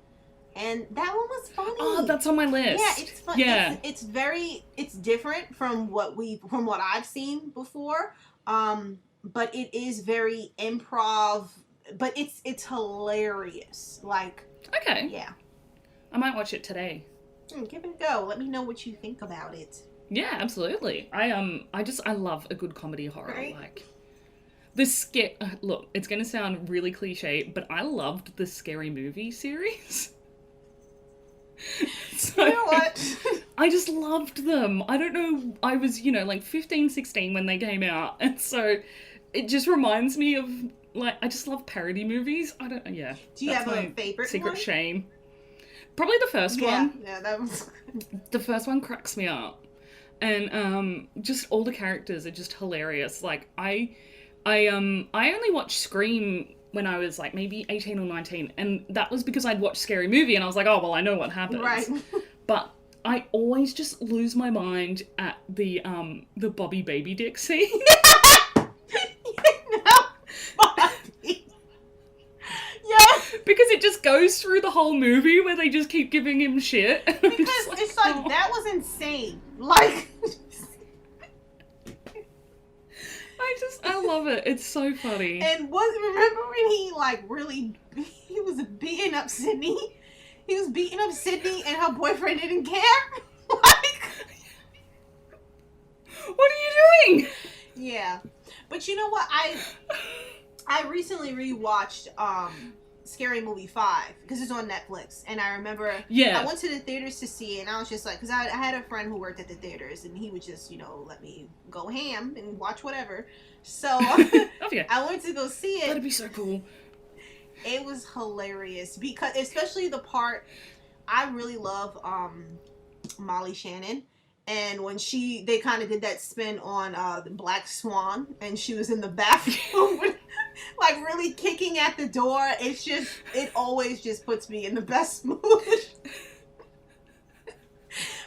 and that one was funny. Oh, that's on my list. Yeah, it's fun. Yeah, it's different from what I've seen before. But it is very improv, but it's hilarious. Like, okay, yeah, I might watch it today. Give it a go. Let me know what you think about it. Yeah, absolutely. I love a good comedy horror. Right? Like the look, it's gonna sound really cliche, but I loved the Scary Movie series. So, you know what? I just loved them. I don't know. I was, like 15, 16 when they came out, and so it just reminds me of like I just love parody movies. I don't. Yeah. Do you have a favorite secret one? shame? Probably the first one. Yeah, that was. The first one cracks me up, and just all the characters are just hilarious. Like I only watched Scream when I was like maybe 18 or 19, and that was because I'd watched Scary Movie and I was like, oh well, I know what happens. Right. But I always just lose my mind at the Bobby Baby Dick scene. Because it just goes through the whole movie where they just keep giving him shit. Because it's like, oh. That was insane. Like, I love it. It's so funny. And remember when he was beating up Sydney? He was beating up Sydney and her boyfriend didn't care? Like, what are you doing? Yeah. But you know what? I recently rewatched Scary Movie 5 because it's on Netflix, and I remember I went to the theaters to see it, and I was just like, because I had a friend who worked at the theaters, and he would just let me go ham and watch whatever. So I went to go see it. That'd be so cool. It was hilarious because especially the part I really love Molly Shannon. And when they kind of did that spin on the Black Swan, and she was in the bathroom, like really kicking at the door. It always just puts me in the best mood. Because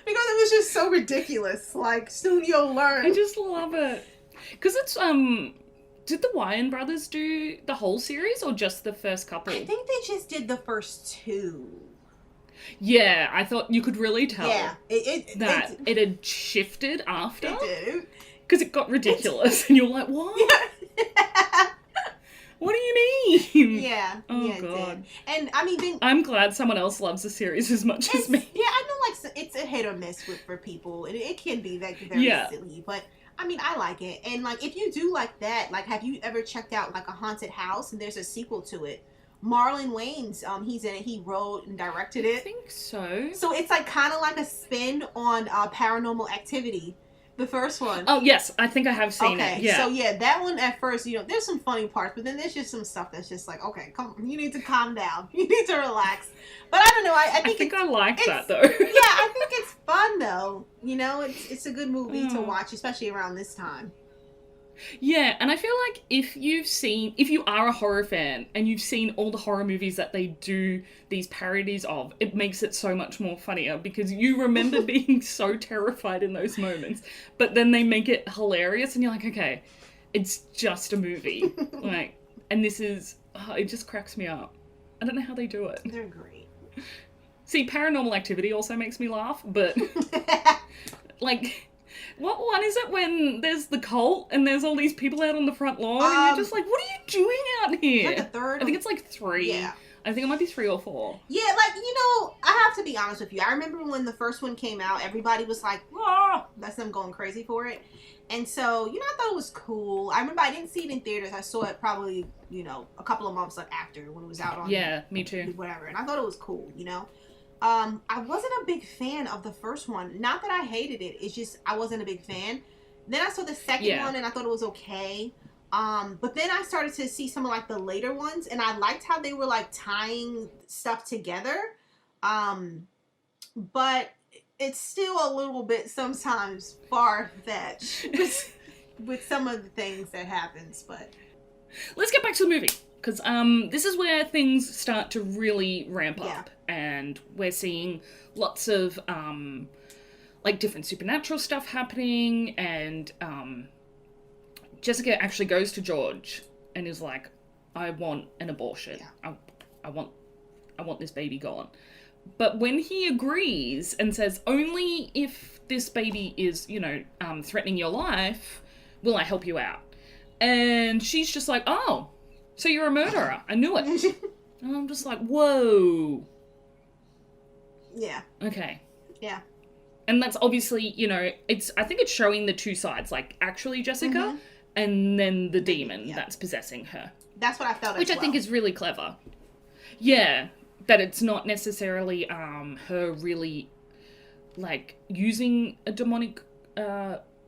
it was just so ridiculous. Like, soon you'll learn. I just love it. Because it's, did the Wyan brothers do the whole series or just the first couple? I think they just did the first two. Yeah, I thought you could really tell it had shifted after. It did. Because it got ridiculous. And you're like, what? Yeah. What do you mean? Yeah. Oh, yeah, God. And, I mean... I'm glad someone else loves the series as much as me. Yeah, I know, like, it's a hit or miss for people. It can be very silly, but... I mean, I like it. And, like, if you do like that, like, have you ever checked out, like, a haunted house? And there's a sequel to it. Marlon Wayans, he's in it. He wrote and directed it. I think so. So it's, like, kind of like a spin on Paranormal Activity. The first one. Oh, yes. I think I have seen it. Yeah. So, yeah, that one at first, there's some funny parts, but then there's just some stuff that's just like, okay, come on, you need to calm down. You need to relax. But I don't know. I think I like that, though. Yeah, I think it's fun, though. It's a good movie to watch, especially around this time. Yeah, and I feel like if you are a horror fan and you've seen all the horror movies that they do these parodies of, it makes it so much more funnier because you remember being so terrified in those moments, but then they make it hilarious and you're like, okay, it's just a movie. And this is, it just cracks me up. I don't know how they do it. They're great. See, Paranormal Activity also makes me laugh, but what one is it when there's the cult and there's all these people out on the front lawn and you're just like, what are you doing out here? Like a third? I think it's like 3. Yeah. I think it might be 3 or 4. Yeah, I have to be honest with you. I remember when the first one came out, everybody was like, "Whoa!" That's them going crazy for it. And so, I thought it was cool. I remember I didn't see it in theaters. I saw it probably, a couple of months after when it was out on. Yeah, me too. Whatever. And I thought it was cool, I wasn't a big fan of the first one. Not that I hated it. It's just I wasn't a big fan. Then I saw the second one and I thought it was okay. But then I started to see some of the later ones and I liked how they were tying stuff together. But it's still a little bit sometimes far-fetched with some of the things that happens, but let's get back to the movie. Because this is where things start to really ramp up. And we're seeing lots of, different supernatural stuff happening. And Jessica actually goes to George and is like, I want an abortion. Yeah. I want this baby gone. But when he agrees and says, only if this baby is, threatening your life, will I help you out. And she's just like, oh, so you're a murderer. I knew it. And I'm just like, whoa. Yeah. Okay. Yeah. And that's obviously, I think it's showing the two sides, actually Jessica and then the demon that's possessing her. That's what I felt Which I think is really clever. Yeah. That it's not necessarily her really, using a demonic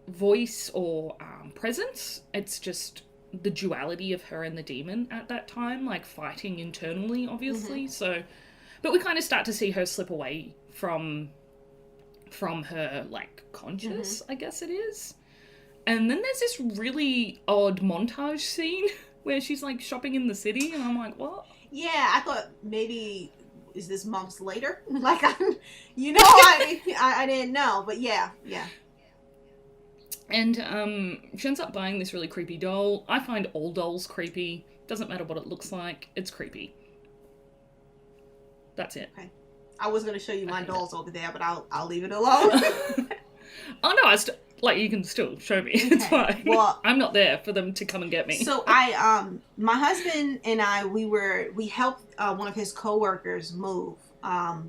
voice or presence. It's just the duality of her and the demon at that time, fighting internally, obviously. So, but we kind of start to see her slip away from her, conscious, I guess it is. And then there's this really odd montage scene where she's, shopping in the city, and I'm like, what? Yeah, I thought maybe, is this months later? I didn't know, but yeah. And she ends up buying this really creepy doll. I find all dolls creepy. Doesn't matter what it looks like. It's creepy. That's it. Okay. I was going to show you my dolls over there, but I'll leave it alone. Oh, no, you can still show me. It's fine. Well, I'm not there for them to come and get me. So my husband and I, we helped one of his coworkers move. I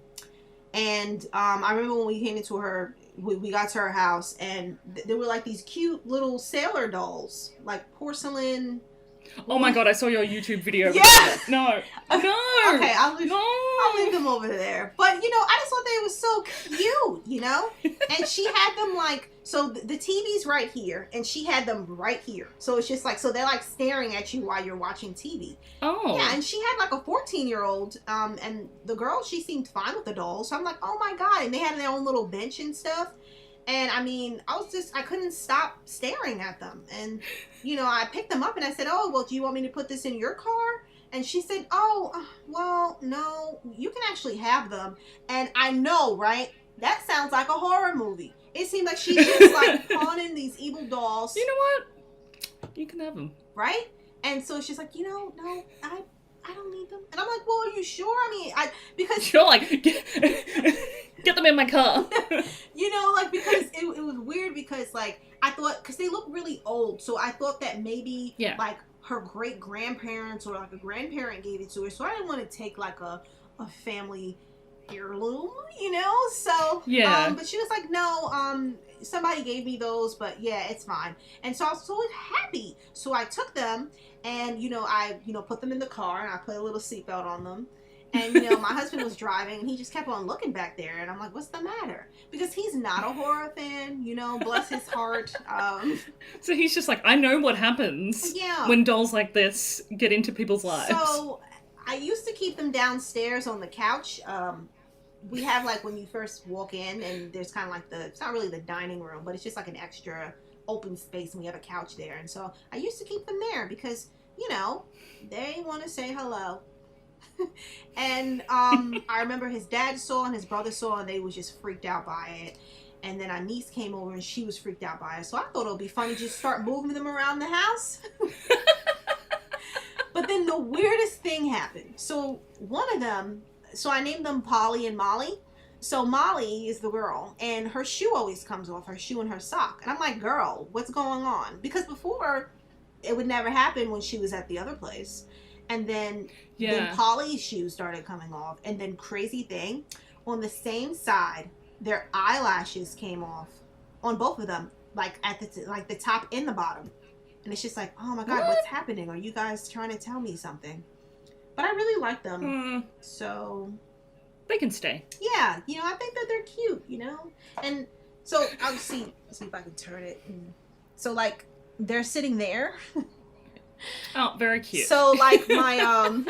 remember when we came into we got to her house and there were these cute little sailor dolls, porcelain. Oh my god, I saw your YouTube video. Yes! No. Okay, I'll leave them over there. But, I just thought they were so cute, And she had them so the TV's right here and she had them right here. So it's just so they're staring at you while you're watching TV. Oh. Yeah, and she had a 14-year-old, and the girl, she seemed fine with the dolls. So I'm like, oh my god. And they had their own little bench and stuff. And I couldn't stop staring at them. And, I picked them up and I said, oh, well, do you want me to put this in your car? And she said, oh, well, no, you can actually have them. And I know, right? That sounds like a horror movie. It seemed like she's just pawning these evil dolls. You know what? You can have them. Right? And so she's like, no, I don't need them. And I'm like, well, are you sure? Because you're get them in my car. Because it was weird because I thought, because they look really old, so I thought that maybe her great grandparents or a grandparent gave it to her. So I didn't want to take a family heirloom, So yeah. But she was like, no, somebody gave me those, but yeah, it's fine. And so I was so happy. So I took them and, I put them in the car and I put a little seatbelt on them. And, my husband was driving, and he just kept on looking back there. And I'm like, what's the matter? Because he's not a horror fan, bless his heart. So he's just like, I know what happens when dolls like this get into people's lives. So I used to keep them downstairs on the couch. We have, like, when you first walk in, and there's kind of like it's not really the dining room, but it's just like an extra open space, and we have a couch there. And so I used to keep them there because, they want to say hello. And I remember his dad saw and his brother saw, and they was just freaked out by it. And then our niece came over, and she was freaked out by it. So I thought it would be funny to just start moving them around the house. But then the weirdest thing happened. So one of them, I named them Polly and Molly. So Molly is the girl, and her shoe always comes off, her shoe and her sock. And I'm like, girl, what's going on? Because before, it would never happen when she was at the other place. And then Polly's shoes started coming off. And then crazy thing, on the same side, their eyelashes came off on both of them, like at the top and the bottom. And it's just like, oh my God, what's happening? Are you guys trying to tell me something? But I really like them. So they can stay. Yeah, I think that they're cute, And so I'll see if I can turn it. So like they're sitting there. Oh, very cute. So like my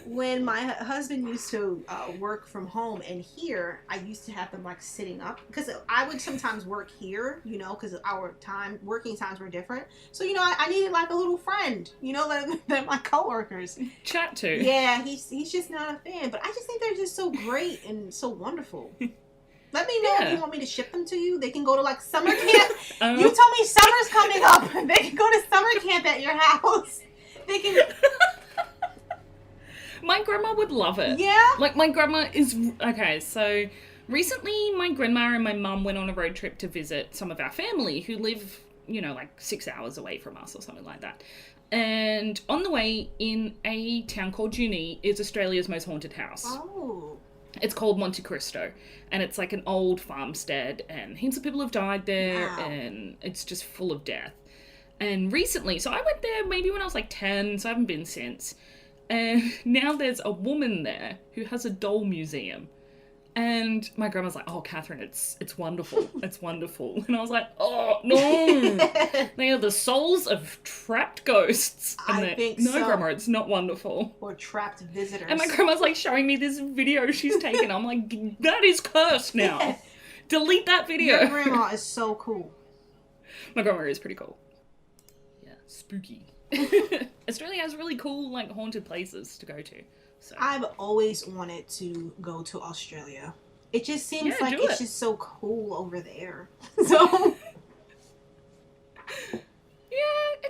when my husband used to work from home, and here I used to have them like sitting up, because I would sometimes work here, because our working times were different. So I needed like a little friend, that my coworkers chat to. Yeah, he's just not a fan, but I just think they're just so great and so wonderful. Let me know if you want me to ship them to you. They can go to like summer camp. You told me summer's coming up. They can go to summer camp at your house. They can. My grandma would love it. Yeah? Like, my grandma is... Okay, so recently my grandma and my mum went on a road trip to visit some of our family who live, like 6 hours away from us or something like that. And on the way, in a town called Junee, is Australia's most haunted house. Oh. It's called Monte Cristo, and it's like an old farmstead, and heaps of people have died there, and it's just full of death. And recently, so I went there maybe when I was like 10, so I haven't been since. And now there's a woman there who has a doll museum. And my grandma's like, oh, Catherine, it's wonderful. It's wonderful. And I was like, oh, no. They are the souls of trapped ghosts. And I think no, so. Grandma, it's not wonderful. Or trapped visitors. And my grandma's like showing me this video she's taken. I'm like, that is cursed now. Delete that video. Your grandma is so cool. My grandma is pretty cool. Yeah, spooky. Australia has really cool, like, haunted places to go to. So. I've always wanted to go to Australia. It just seems like it's just so cool over there. So yeah,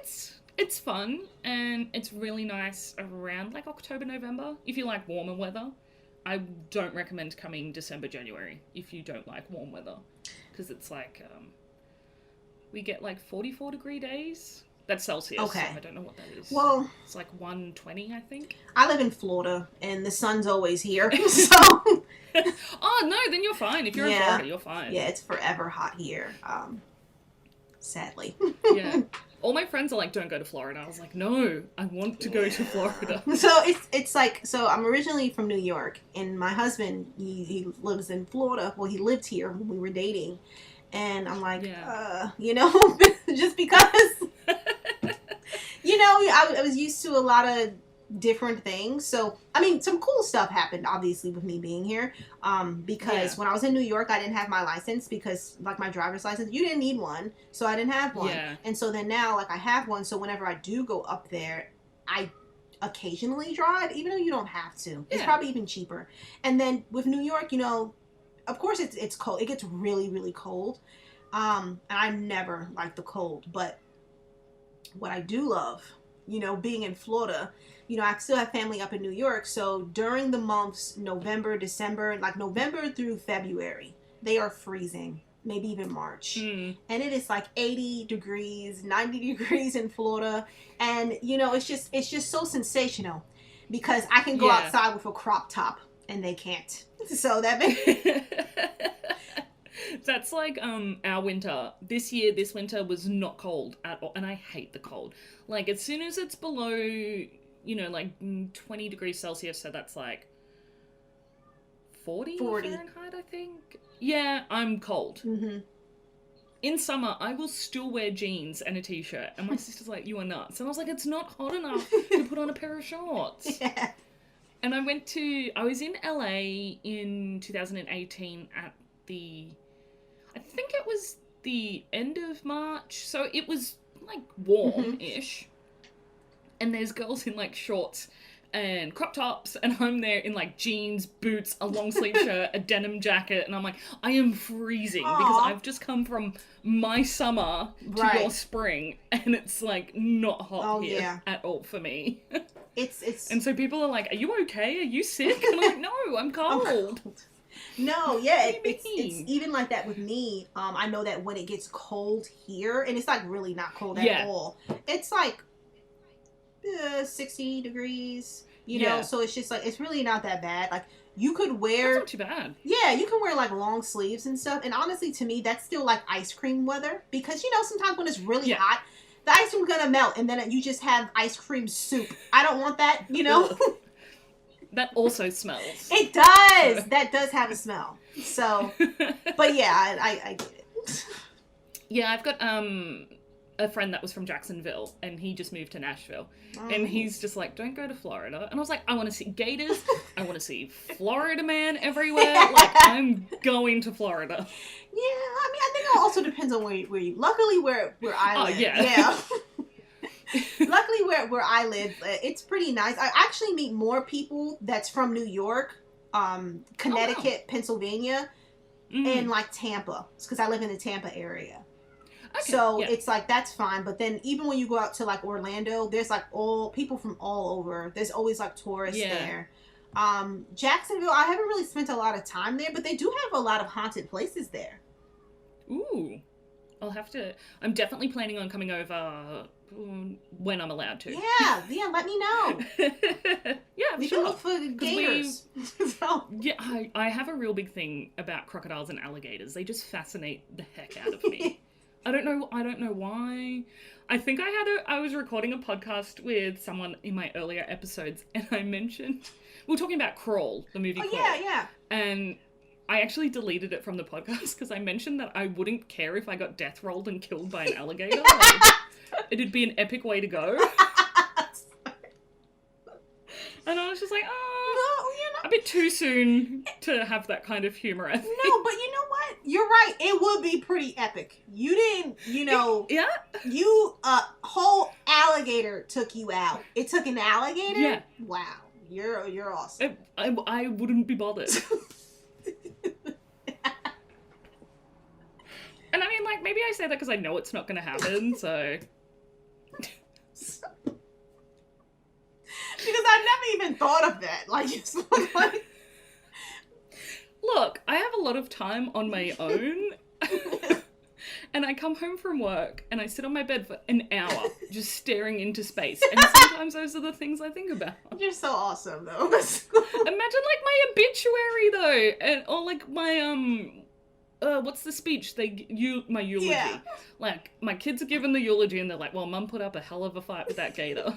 it's fun, and it's really nice around like October, November if you like warmer weather. I don't recommend coming December, January if you don't like warm weather, because it's like we get like 44-degree days. That's Celsius. Okay. So I don't know what that is. Well, it's like 120, I think. I live in Florida, and the sun's always here, so. Oh no, then you're fine. If you're in Florida, you're fine. Yeah, it's forever hot here. Sadly. Yeah. All my friends are like, don't go to Florida. I was like, no, I want to go to Florida. So it's like, so I'm originally from New York, and my husband, he lives in Florida. Well, he lived here when we were dating. And I'm like, just because, I was used to a lot of different things. So, I mean, some cool stuff happened, obviously, with me being here. Because when I was in New York, I didn't have my license because, like, my driver's license, you didn't need one. So I didn't have one. Yeah. And so then now, like, I have one. So whenever I do go up there, I occasionally drive, even though you don't have to. It's probably even cheaper. And then with New York, of course it's cold. It gets really, really cold. And I never like the cold. But what I do love, being in Florida, I still have family up in New York. So during the months November, December, like November through February, they are freezing. Maybe even March. And it is like 80 degrees, 90 degrees in Florida. And, it's just so sensational because I can go outside with a crop top and they can't. So that's like our winter. This winter was not cold at all, and I hate the cold. Like, as soon as it's below like 20 degrees Celsius, so that's like 40 Fahrenheit, I think. Yeah, I'm cold. Mm-hmm. In summer, I will still wear jeans and a t-shirt, and my sister's like, you are nuts. And I was like, it's not hot enough to put on a pair of shorts. Yeah. And I was in LA in 2018 at I think it was the end of March, so it was like warm-ish. And there's girls in like shorts and crop tops, and I'm there in like jeans, boots, a long sleeve shirt, a denim jacket, and I'm like, I am freezing because I've just come from my summer to your spring, and it's like not hot here at all for me. It's and so people are like, are you okay? Are you sick? And I'm like, no, I'm cold. No, yeah, it's even like that with me. I know that when it gets cold here, and it's like really not cold at all. It's like 60 degrees, you know, so it's just like, it's really not that bad. Like, you could wear... That's not too bad. Yeah, you can wear, like, long sleeves and stuff, and honestly, to me, that's still, like, ice cream weather, because, sometimes when it's really hot, the ice cream's gonna melt, and then you just have ice cream soup. I don't want that, That also smells. It does! That does have a smell. So, but yeah, I get it. Yeah, I've got, a friend that was from Jacksonville, and he just moved to Nashville, and he's just like, don't go to Florida. And I was like, I want to see gators, I want to see Florida man everywhere, like, I'm going to Florida. Yeah, I mean, I think it also depends on where you luckily where I live. Yeah. Luckily where I live, it's pretty nice. I actually meet more people that's from New York, Connecticut, Pennsylvania, and like Tampa, because I live in the Tampa area. Okay, so it's like, that's fine. But then even when you go out to like Orlando, there's like people from all over. There's always like tourists there. Jacksonville, I haven't really spent a lot of time there, but they do have a lot of haunted places there. Ooh. I'm definitely planning on coming over when I'm allowed to. Yeah, let me know. Yeah, we can look for gators. Yeah, I have a real big thing about crocodiles and alligators. They just fascinate the heck out of me. I don't know why. I think I was recording a podcast with someone in my earlier episodes, and I mentioned, we were talking about Crawl, the movie Crawl. Yeah. And I actually deleted it from the podcast because I mentioned that I wouldn't care if I got death rolled and killed by an alligator. Like, it'd be an epic way to go. And I was just like, a bit too soon to have that kind of humor, I think. No, but you know what? You're right. It would be pretty epic. You didn't, Yeah. Whole alligator took you out. It took an alligator? Yeah. Wow. You're awesome. I wouldn't be bothered. And I mean, like, maybe I say that because I know it's not going to happen, so... Because I've never even thought of that. Look, I have a lot of time on my own. And I come home from work and I sit on my bed for an hour just staring into space. And sometimes those are the things I think about. You're so awesome, though. Imagine, like, my obituary, though. Or, like, my, what's the speech? My eulogy. Yeah. Like, my kids are given the eulogy and they're like, well, Mum put up a hell of a fight with that gator.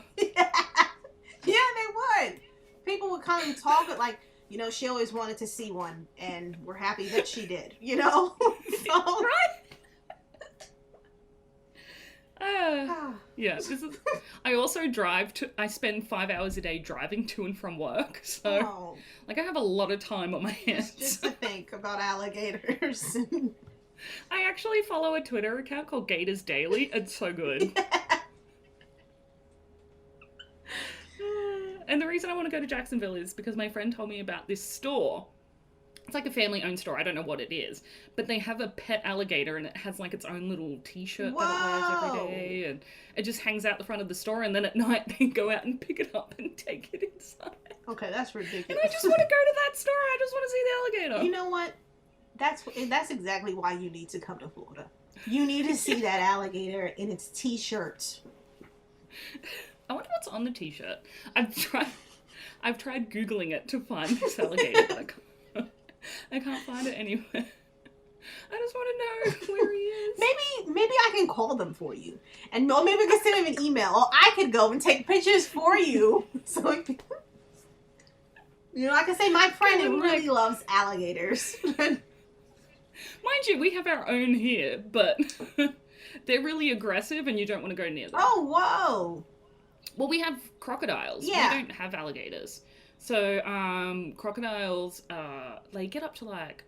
Yeah, they would. People would come and talk, like, she always wanted to see one, and we're happy that she did, So, right? Yeah, I also I spend 5 hours a day driving to and from work, so, like, I have a lot of time on my hands. Just to think about alligators. I actually follow a Twitter account called Gators Daily. It's so good. Yeah. And the reason I want to go to Jacksonville is because my friend told me about this store. It's like a family-owned store. I don't know what it is. But they have a pet alligator, and it has, like, its own little t-shirt that it wears every day. And it just hangs out the front of the store, and then at night they go out and pick it up and take it inside. Okay, that's ridiculous. And I just want to go to that store. I just want to see the alligator. You know what? That's exactly why you need to come to Florida. You need to see that alligator in its t-shirt. I wonder what's on the t-shirt. I've tried Googling it to find this alligator, but I can't find it anywhere. I just want to know where he is. Maybe I can call them for you, and maybe we can send him an email, or I could go and take pictures for you. So, I can say my friend really loves alligators. Mind you, we have our own here, but they're really aggressive, and you don't want to go near them. Oh, whoa! Well, we have crocodiles. Yeah. We don't have alligators. So, crocodiles, they get up to like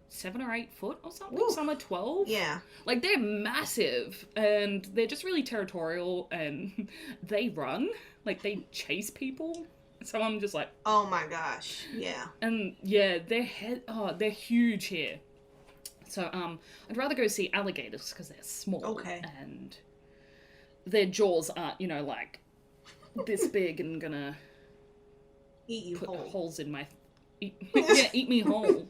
7 or 8 foot or something. Ooh. Some are 12. Yeah. Like, they're massive, and they're just really territorial, and they run. Like, they chase people. So I'm just like... Oh my gosh. Yeah. And, yeah, they're huge here. So, I'd rather go see alligators, because they're small. Okay. And their jaws aren't, like, this big and gonna... Eat you put whole. Holes in my... eat me whole.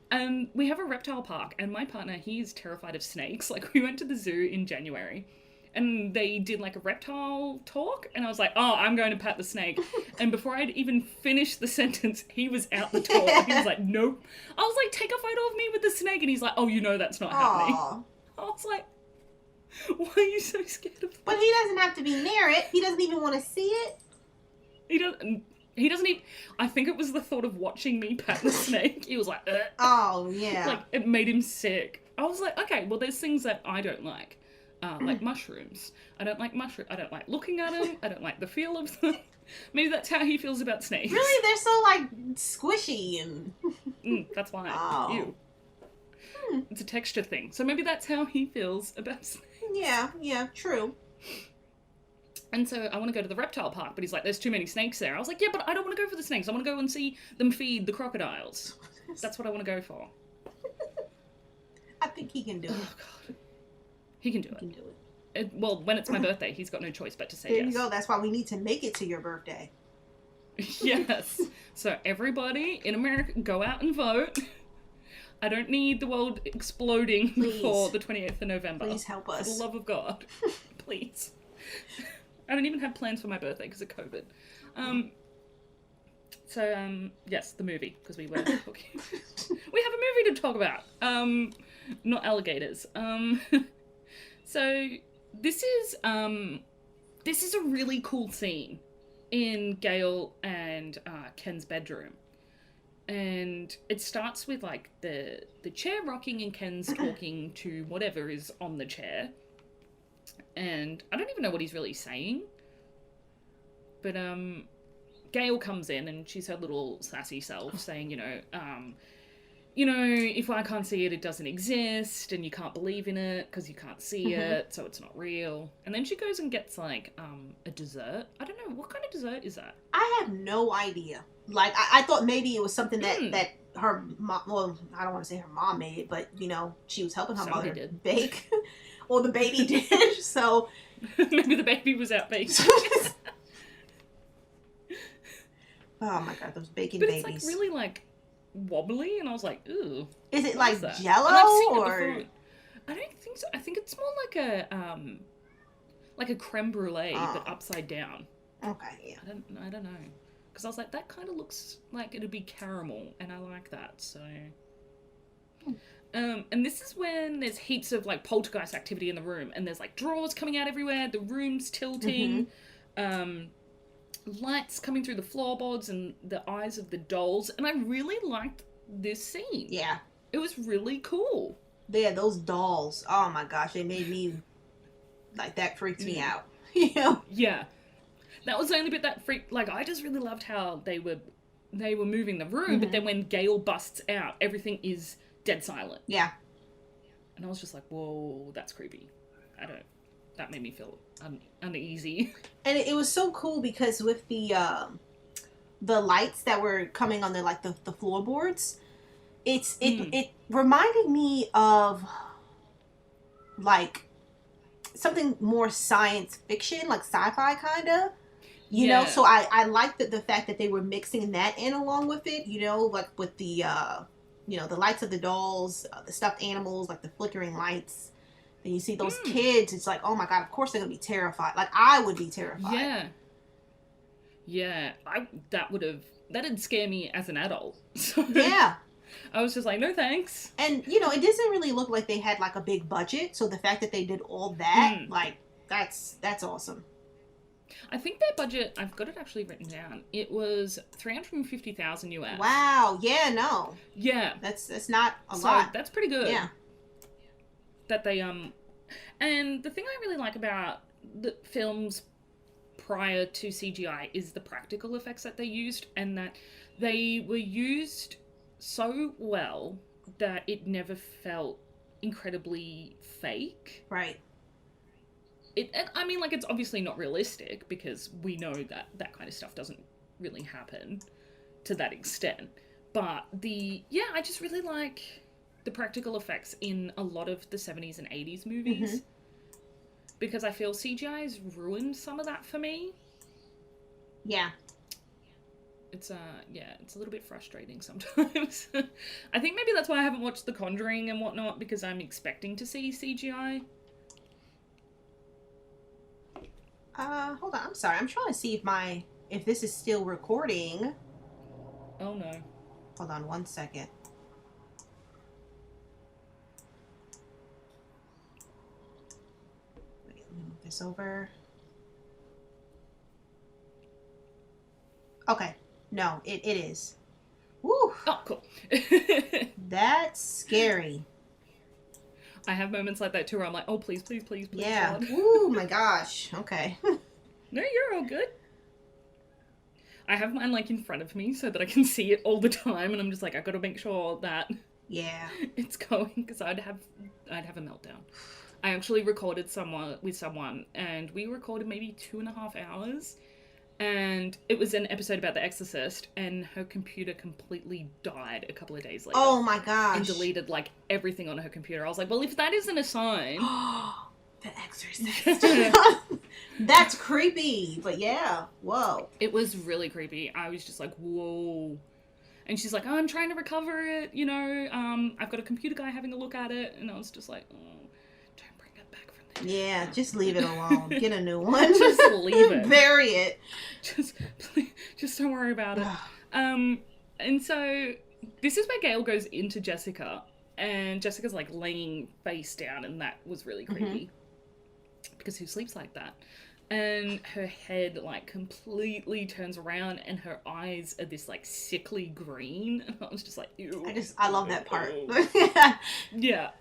And we have a reptile park, and my partner, he's terrified of snakes. Like, we went to the zoo in January, and they did, like, a reptile talk, and I was like, oh, I'm going to pat the snake. And before I'd even finished the sentence, he was out the door. He was like, nope. I was like, take a photo of me with the snake, and he's like, oh, that's not happening. I was like, why are you so scared of that? But he doesn't have to be near it. He doesn't even want to see it. He doesn't even... I think it was the thought of watching me pat the snake. He was like, ugh. Oh, yeah. Like, it made him sick. I was like, okay, well, there's things that I don't like. Like mushrooms. I don't like mushrooms. I don't like looking at them. I don't like the feel of them. Maybe that's how he feels about snakes. Really? They're so, like, squishy and... That's why. Oh. Ew. It's a texture thing. So maybe that's how he feels about snakes. Yeah, true. And so I want to go to the reptile park, but he's like, there's too many snakes there. I was like, yeah, but I don't want to go for the snakes. I want to go and see them feed the crocodiles. That's what I want to go for. I think he can do it. Oh, God. He can do it. Well, when it's my birthday, he's got no choice but to say yes. There you go. That's why we need to make it to your birthday. Yes. So everybody in America, go out and vote. I don't need the world exploding before the 28th of November. Please help us. For the love of God. Please. I don't even have plans for my birthday because of COVID. Yes, the movie, because we were talking. We have a movie to talk about. Not alligators. So this is a really cool scene in Gale and Ken's bedroom. And it starts with, like, the chair rocking and Ken's talking to whatever is on the chair. And I don't even know what he's really saying. But, Gale comes in and she's her little sassy self saying, if I can't see it, it doesn't exist, and you can't believe in it because you can't see it, so it's not real. And then she goes and gets, like, a dessert. I don't know, what kind of dessert is that? I have no idea. Like, I thought maybe it was something that her mom, well, I don't want to say her mom made it, but, she was helping her mother bake. Or the baby did, so... Maybe the baby was out baking. Oh my God, those baking but babies. It's, like, really, like, wobbly, and I was like, ooh. Is it like Jello, or? I don't think so. I think it's more like a creme brulee, but upside down. Okay, yeah. I don't know. Because I was like, that kind of looks like it'd be caramel, and I like that, so... And this is when there's heaps of, like, poltergeist activity in the room, and there's, like, drawers coming out everywhere, the room's tilting, lights coming through the floorboards and the eyes of the dolls, and I really liked this scene. Yeah. It was really cool. Yeah, those dolls. Oh my gosh, they made me, like, that freaked me out. Yeah. That was the only bit that freaked, like, I just really loved how they were moving the room, but then when Gale busts out, everything is dead silent. Yeah. And I was just like, whoa, that's creepy. That made me feel uneasy. And it was so cool because with the lights that were coming on the floorboards, it reminded me of, like, something more science fiction, like sci-fi kind of. You know, so I liked the fact that they were mixing that in along with it, like with the the lights of the dolls, the stuffed animals, like the flickering lights. And you see those kids, it's like, oh my God, of course they're going to be terrified. Like, I would be terrified. Yeah. That'd scare me as an adult. So, yeah. I was just like, no thanks. And, you know, it doesn't really look like they had, like, a big budget. So the fact that they did all that, like, that's awesome. I think their budget, I've got it actually written down. It was $350,000 US. Wow. Yeah, no. Yeah. That's not a lot. That's pretty good. Yeah. That they, and the thing I really like about the films prior to CGI is the practical effects that they used, and that they were used so well that it never felt incredibly fake. Right. I mean, like, it's obviously not realistic because we know that that kind of stuff doesn't really happen to that extent. But I just really like the practical effects in a lot of the 70s and 80s movies. Because I feel CGI has ruined some of that for me. Yeah. It's a little bit frustrating sometimes. I think maybe that's why I haven't watched The Conjuring and whatnot, because I'm expecting to see CGI. Hold on. I'm sorry. I'm trying to see if this is still recording. Oh no. Hold on 1 second. Wait, let me move this over. Okay. No, it is. Woo! Oh, cool. That's scary. I have moments like that too where I'm like, oh, please, please, please, please. Yeah. God. Ooh, my gosh. Okay. No, you're all good. I have mine like in front of me so that I can see it all the time, and I'm just like, I gotta make sure that it's going, because I'd have a meltdown. I actually recorded with someone, and we recorded maybe 2.5 hours, and it was an episode about The Exorcist, and her computer completely died a couple of days later. Oh my gosh. And deleted like everything on her computer. I was like, well, if that isn't a sign. The Exorcist. That's creepy. But yeah, whoa. It was really creepy. I was just like, whoa. And she's like, oh, I'm trying to recover it, you know, I've got a computer guy having a look at it. And I was just like, oh, don't bring it back from there. Yeah, just leave it alone. Get a new one. Just leave it. Bury it. Just don't worry about it. And so this is where Gail goes into Jessica, and Jessica's like laying face down, and that was really creepy. Because who sleeps like that? And her head like completely turns around, and her eyes are this like sickly green, and I was just like, ew. I love that part. Yeah.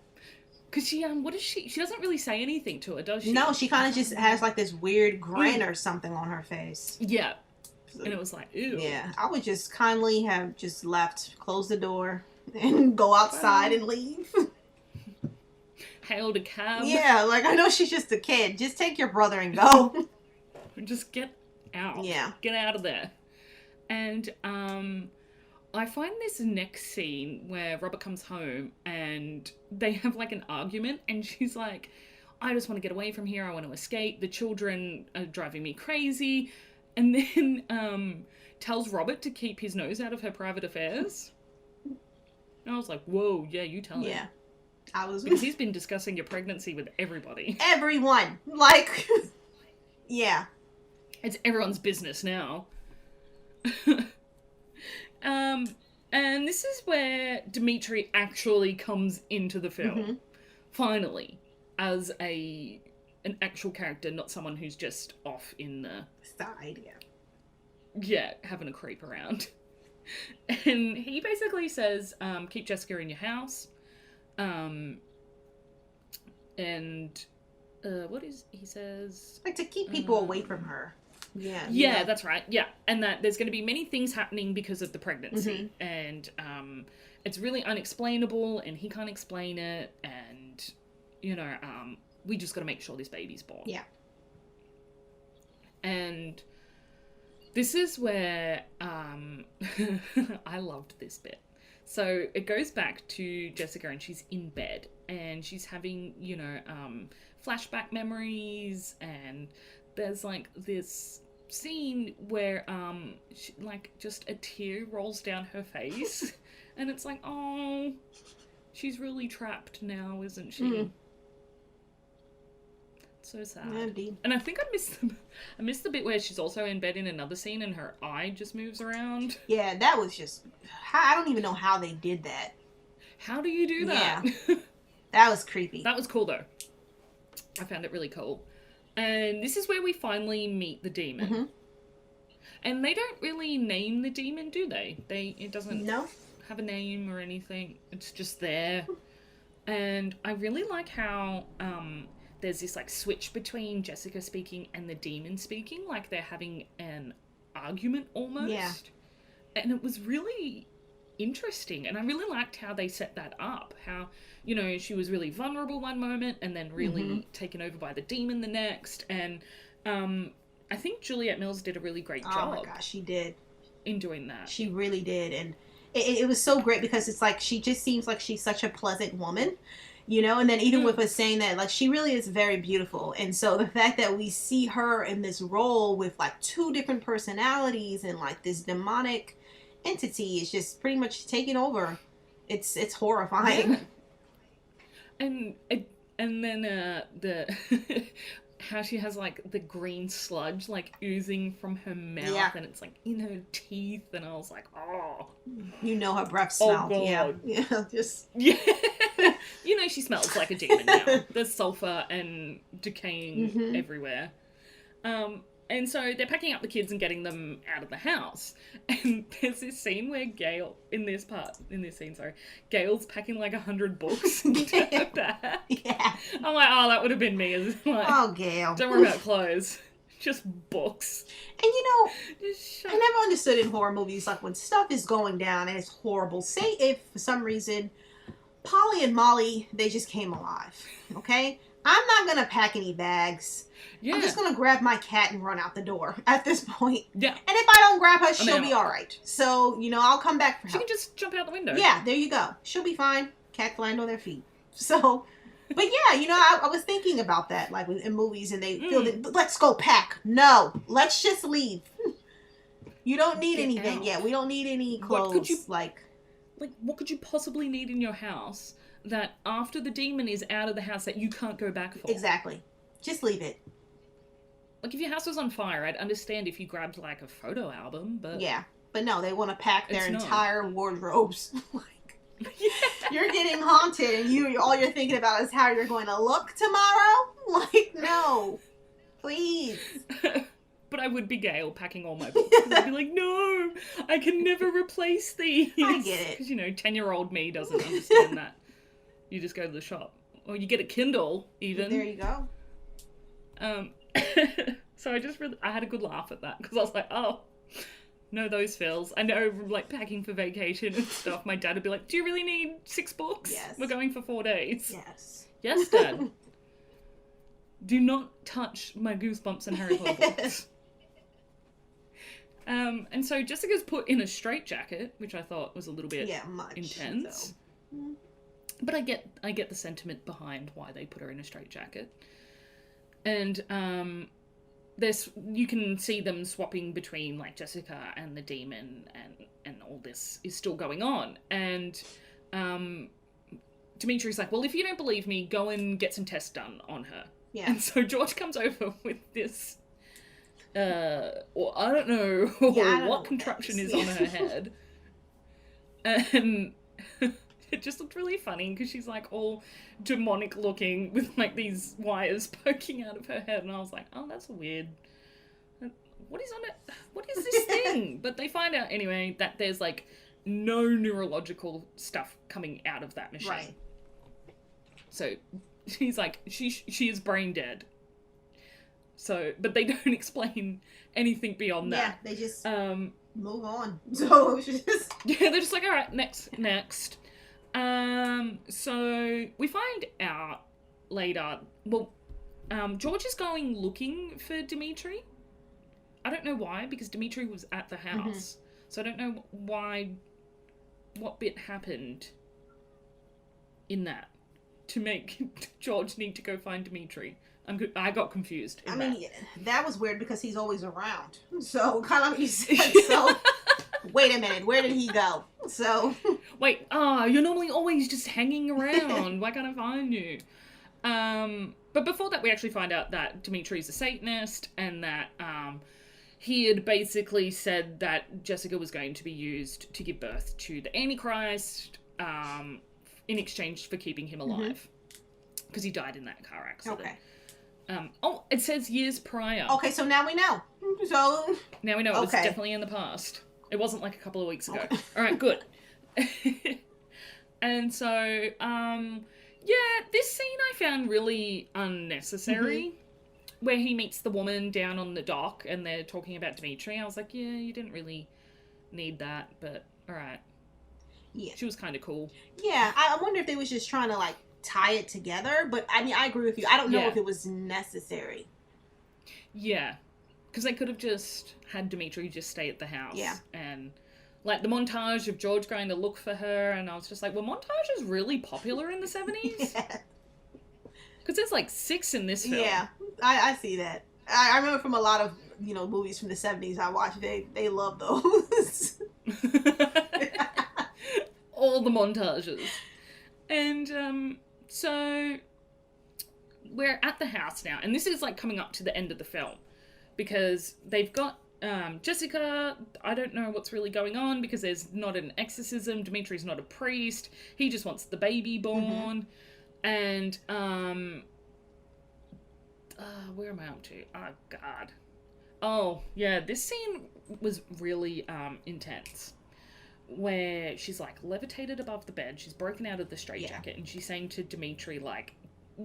Because she doesn't really say anything to her, does she? No, she kind of just has like this weird grin or something on her face. Yeah. And it was like, ew. Yeah, I would just kindly have just left, close the door, and go outside and leave. Hailed a cab. Yeah, like, I know she's just a kid. Just take your brother and go. Just get out. Yeah. Get out of there. And I find this next scene where Robert comes home and they have like an argument, and she's like, I just want to get away from here. I want to escape. The children are driving me crazy. And then tells Robert to keep his nose out of her private affairs. And I was like, whoa, yeah, you tell him. Yeah. Because he's been discussing your pregnancy with everybody. Everyone. Like, yeah. It's everyone's business now. And this is where Dimitri actually comes into the film. Finally. As an actual character, not someone who's just off in the side, yeah, having a creep around. And he basically says, keep Jessica in your house. And what is he says? Like to keep people away from her. Yeah. Yeah, that's right. Yeah. And that there's going to be many things happening because of the pregnancy. And it's really unexplainable, and he can't explain it, and you know, we just got to make sure this baby's born. Yeah. And this is where I loved this bit. So it goes back to Jessica, and she's in bed, and she's having, you know, flashback memories, and there's like this scene where she, like just a tear rolls down her face, and it's like, oh, she's really trapped now, isn't she? So sad. Yeah, indeed. And I think I missed the bit where she's also in bed in another scene and her eye just moves around. Yeah, that was just... I don't even know how they did that. How do you do that? Yeah. That was creepy. That was cool, though. I found it really cool. And this is where we finally meet the demon. Mm-hmm. And they don't really name the demon, do they? It doesn't have a name or anything. It's just there. And I really like how there's this like switch between Jessica speaking and the demon speaking. Like they're having an argument almost. Yeah. And it was really interesting. And I really liked how they set that up. How, you know, she was really vulnerable one moment and then really taken over by the demon the next. And I think Juliette Mills did a really great job. Oh my gosh, she did. In doing that. She really did. And it was so great because it's like she just seems like she's such a pleasant woman, you know? And then even with us saying that, like, she really is very beautiful. And so the fact that we see her in this role with like two different personalities and like this demonic entity is just pretty much taking over. It's horrifying. Yeah. And then the how she has like the green sludge like oozing from her mouth and it's like in her teeth and I was like, oh, you know her breath smelled. Oh, yeah just yeah. You know she smells like a demon now. There's sulfur and decaying everywhere. And so they're packing up the kids and getting them out of the house. And there's this scene where Gail's packing like 100 books into her bag. Yeah. I'm like, oh, that would have been me. Like, oh, Gail. Don't worry about clothes. Just books. And you know, I never understood in horror movies, like when stuff is going down and it's horrible. Say if, for some reason, Polly and Molly, they just came alive. Okay? I'm not going to pack any bags. Yeah. I'm just going to grab my cat and run out the door at this point. Yeah. And if I don't grab her, she'll be all right. So, you know, I'll come back for her. She can just jump out the window. Yeah, there you go. She'll be fine. Cats land on their feet. So, but yeah, you know, I was thinking about that, like in movies, and they feel that, let's go pack. No, let's just leave. You don't need anything. Out. Yeah, we don't need any clothes. What could you, what could you possibly need in your house that after the demon is out of the house that you can't go back for? Exactly. Just leave it. Like, if your house was on fire, I'd understand if you grabbed, like, a photo album, but... Yeah, but no, they want to pack their entire wardrobes. You're getting haunted, and all you're thinking about is how you're going to look tomorrow? Like, no. Please. But I would be Gail packing all my books. I'd be like, no, I can never replace these. I get it. Because, you know, 10-year-old me doesn't understand that. You just go to the shop. Or you get a Kindle, even. There you go. So I had a good laugh at that because I was like, oh, no, those feels. I know, like, packing for vacation and stuff, my dad would be like, do you really need 6 books? Yes. We're going for 4 days. Yes. Yes, Dad. Do not touch my Goosebumps and Harry Potter books. And so Jessica's put in a straitjacket, which I thought was a little bit intense. So. But I get the sentiment behind why they put her in a straitjacket. And you can see them swapping between like Jessica and the demon, and all this is still going on. And Dimitri's like, well, if you don't believe me, go and get some tests done on her. Yeah. And so George comes over with this, or I don't know what contraption is on her head, and it just looked really funny because she's like all demonic looking with like these wires poking out of her head, and I was like, oh, that's weird. What is on it? What is this thing? But they find out anyway that there's like no neurological stuff coming out of that machine. Right. So she's like, she is brain dead. So, but they don't explain anything beyond that. Yeah, they just move on. So yeah, they're just like, all right, next. So we find out later. Well, George is going looking for Dimitri. I don't know why, because Dimitri was at the house. So I don't know what bit happened in that to make George need to go find Dimitri. I got confused. I mean, that was weird because he's always around. So kind of like you said. So wait a minute, where did he go? So wait, you're normally always just hanging around. Why can't I find you? But before that, we actually find out that Dimitri's a Satanist, and that he had basically said that Jessica was going to be used to give birth to the Antichrist in exchange for keeping him alive. Because he died in that car accident. Okay. It says years prior. Okay, so now we know. So now we know it was definitely in the past. It wasn't like a couple of weeks ago. Okay. All right, good. And so, this scene I found really unnecessary. Where he meets the woman down on the dock and they're talking about Dimitri. I was like, yeah, you didn't really need that, but all right. Yeah. She was kind of cool. Yeah, I wonder if they was just trying to, like, tie it together, but I mean, I agree with you. I don't know if it was necessary. Yeah, because they could have just had Dimitri just stay at the house. Yeah. And, like, the montage of George going to look for her, and I was just like, were montages really popular in the 70s? Yeah. Because there's, like, 6 in this film. Yeah, I see that. I remember from a lot of, movies from the 70s I watched, they love those. All the montages. And, so we're at the house now, and this is like coming up to the end of the film because they've got Jessica. I don't know what's really going on because there's not an exorcism. Dimitri's not a priest. He just wants the baby born. And where am I up to? Oh God. Oh yeah, this scene was really intense. Where she's, like, levitated above the bed. She's broken out of the straitjacket. And she's saying to Dimitri, like,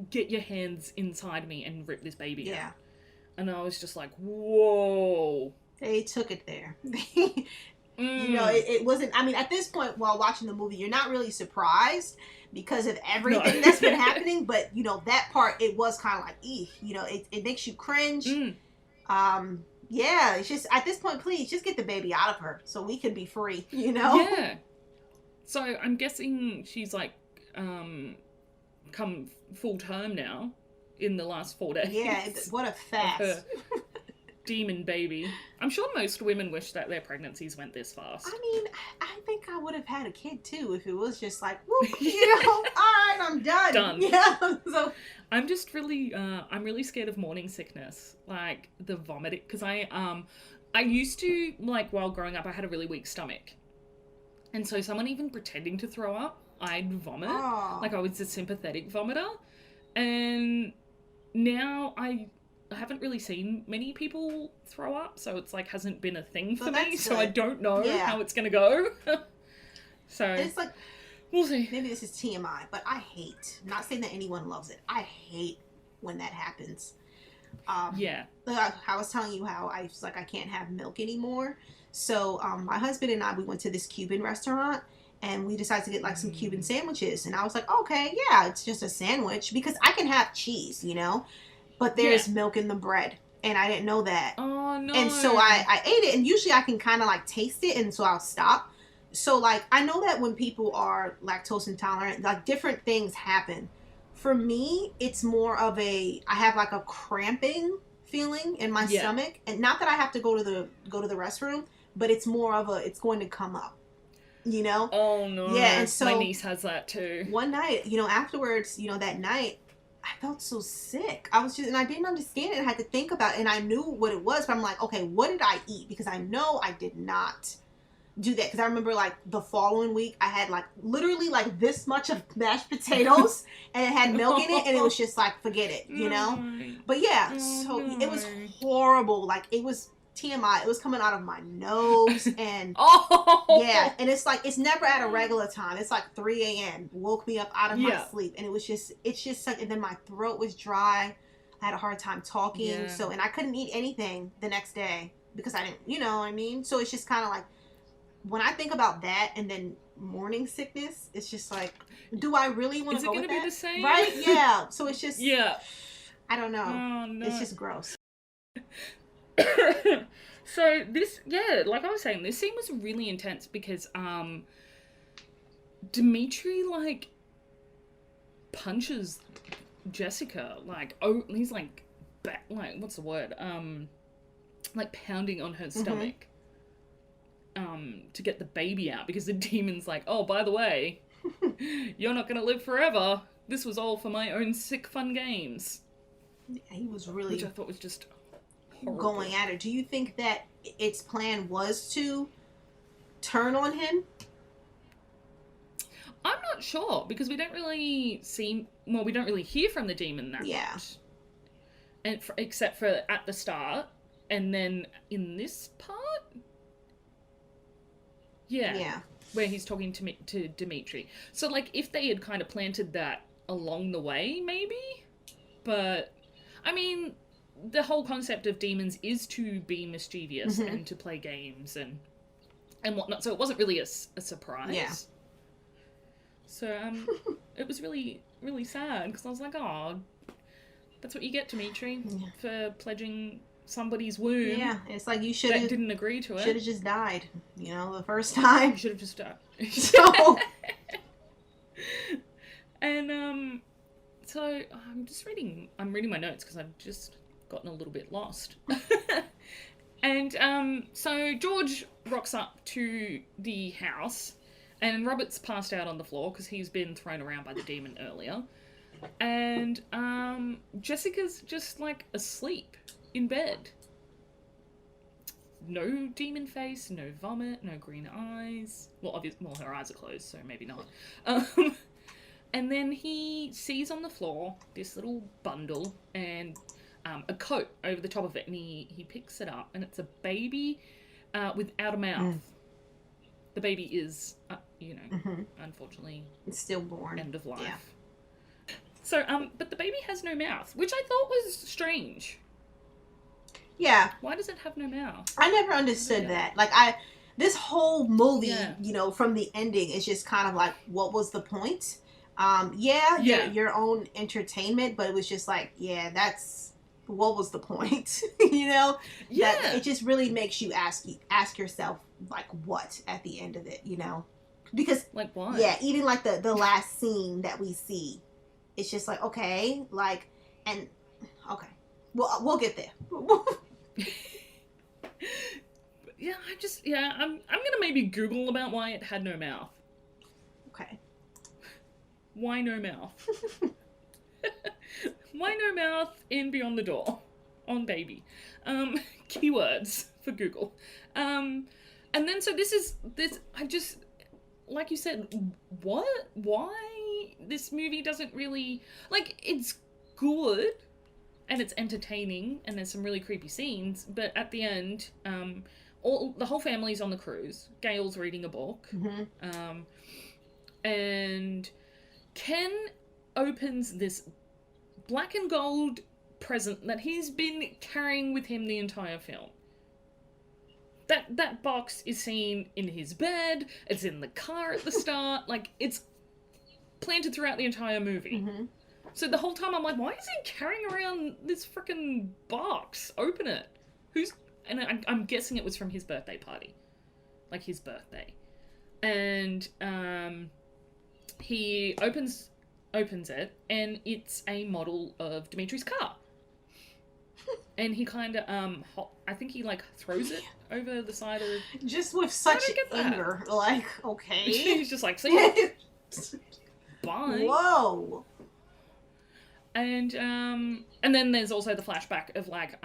get your hands inside me and rip this baby out. And I was just like, whoa. They took it there. It wasn't... I mean, at this point, while watching the movie, you're not really surprised because of everything that's been happening. But, that part, it was kind of like, eek. It makes you cringe. Yeah, it's just, at this point, please, just get the baby out of her so we can be free, Yeah. So, I'm guessing she's, like, come full term now in the last 4 days. Yeah, what a fast. Demon baby. I'm sure most women wish that their pregnancies went this fast. I mean, I think I would have had a kid, too, if it was just like, whoop, all right, I'm done. Done. Yeah, so... I'm just really, I'm really scared of morning sickness, like the vomiting, because I used to, like, while growing up, I had a really weak stomach, and so someone even pretending to throw up, I'd vomit, like I was a sympathetic vomiter, and now I haven't really seen many people throw up, so it's like hasn't been a thing for me, so I don't know how it's gonna go. So it's like, we'll see. Maybe this is TMI, but I hate, I'm not saying that anyone loves it, I hate when that happens. I was telling you how I was like, I can't have milk anymore. So my husband and I, we went to this Cuban restaurant and we decided to get like some Cuban sandwiches. And I was like, okay, yeah, it's just a sandwich because I can have cheese, but there's milk in the bread. And I didn't know that. Oh, no. And so I ate it, and usually I can kind of like taste it, and so I'll stop. So, like, I know that when people are lactose intolerant, like, different things happen. For me, it's more of I have, like, a cramping feeling in my stomach. And not that I have to go to the restroom, but it's more of it's going to come up, Oh, no. Yeah, and so... my niece has that, too. One night, afterwards, that night, I felt so sick. I didn't understand it. I had to think about it, and I knew what it was, but I'm like, okay, what did I eat? Because I know I did not do that, because I remember like the following week I had like literally like this much of mashed potatoes and it had milk in it, and it was just like, forget it, but yeah, so it was horrible. Like, it was TMI, it was coming out of my nose, and yeah, and it's like, it's never at a regular time, it's like 3 a.m. woke me up out of my sleep, and it's just such, and then my throat was dry, I had a hard time talking, and I couldn't eat anything the next day because I didn't, so it's just kind of like, when I think about that and then morning sickness, it's just like, do I really want to go with that? Is it going to be the same? Right? Yeah. So it's just, I don't know. Oh, no. It's just gross. So this, like I was saying, this scene was really intense because Dimitri, like, punches Jessica, like, he's like, what's the word? Like, pounding on her stomach. To get the baby out, because the demon's like, oh, by the way, you're not gonna live forever. This was all for my own sick fun games. He was really... Which I thought was just horrible. Going at it. Do you think that its plan was to turn on him? I'm not sure, because we don't really hear from the demon that much. And except for at the start, and then in this part? Yeah. Where he's talking to Dimitri. So, like, if they had kind of planted that along the way, maybe? But, I mean, the whole concept of demons is to be mischievous and to play games and whatnot. So it wasn't really a surprise. Yeah. So, it was really, really sad, because I was like, oh, that's what you get, Dimitri, for pledging somebody's womb. Yeah, it's like you should have... didn't agree to it. Should have just died, you know, the first time. You should have just died. So... And, so, I'm reading my notes, because I've just gotten a little bit lost. And, so George rocks up to the house, and Robert's passed out on the floor, because he's been thrown around by the demon earlier. And, Jessica's just, like, asleep in bed. No demon face, no vomit, no green eyes. Well, her eyes are closed, so maybe not. And then he sees on the floor this little bundle and a coat over the top of it, and he picks it up, and it's a baby without a mouth. The baby is, unfortunately... It's stillborn. End of life. Yeah. So, but the baby has no mouth, which I thought was strange. Yeah. Why does it have no mouth? I never understood that. Like, this whole movie, you know, from the ending, is just kind of like, what was the point? Your own entertainment, but it was just like, what was the point? You know? Yeah. That it just really makes you ask yourself, like, what at the end of it, you know? Because, like, what? Yeah, even like the last scene that we see, it's just like, okay, like, and, okay. We'll get there. I'm gonna maybe Google about why it had no mouth. Okay. Why no mouth? Why no mouth in Beyond the Door on baby? Keywords for Google. And then so I just, like you said, what? Why this movie doesn't really, like, it's good and it's entertaining and there's some really creepy scenes, but at the end, the whole family's on the cruise. Gail's reading a book. And Ken opens this black and gold present that he's been carrying with him the entire film. That box is seen in his bed, it's in the car at the start, like, it's planted throughout the entire movie. So the whole time I'm like, why is he carrying around this frickin' box? Open it. And I'm guessing it was from his birthday party. Like, his birthday. And, he opens it, and it's a model of Dimitri's car. And he kind of, I think he, like, throws it over the side of... Just with such anger. Like, okay. He's just like, see ya. Bye. Whoa. And then there's also the flashback of, like,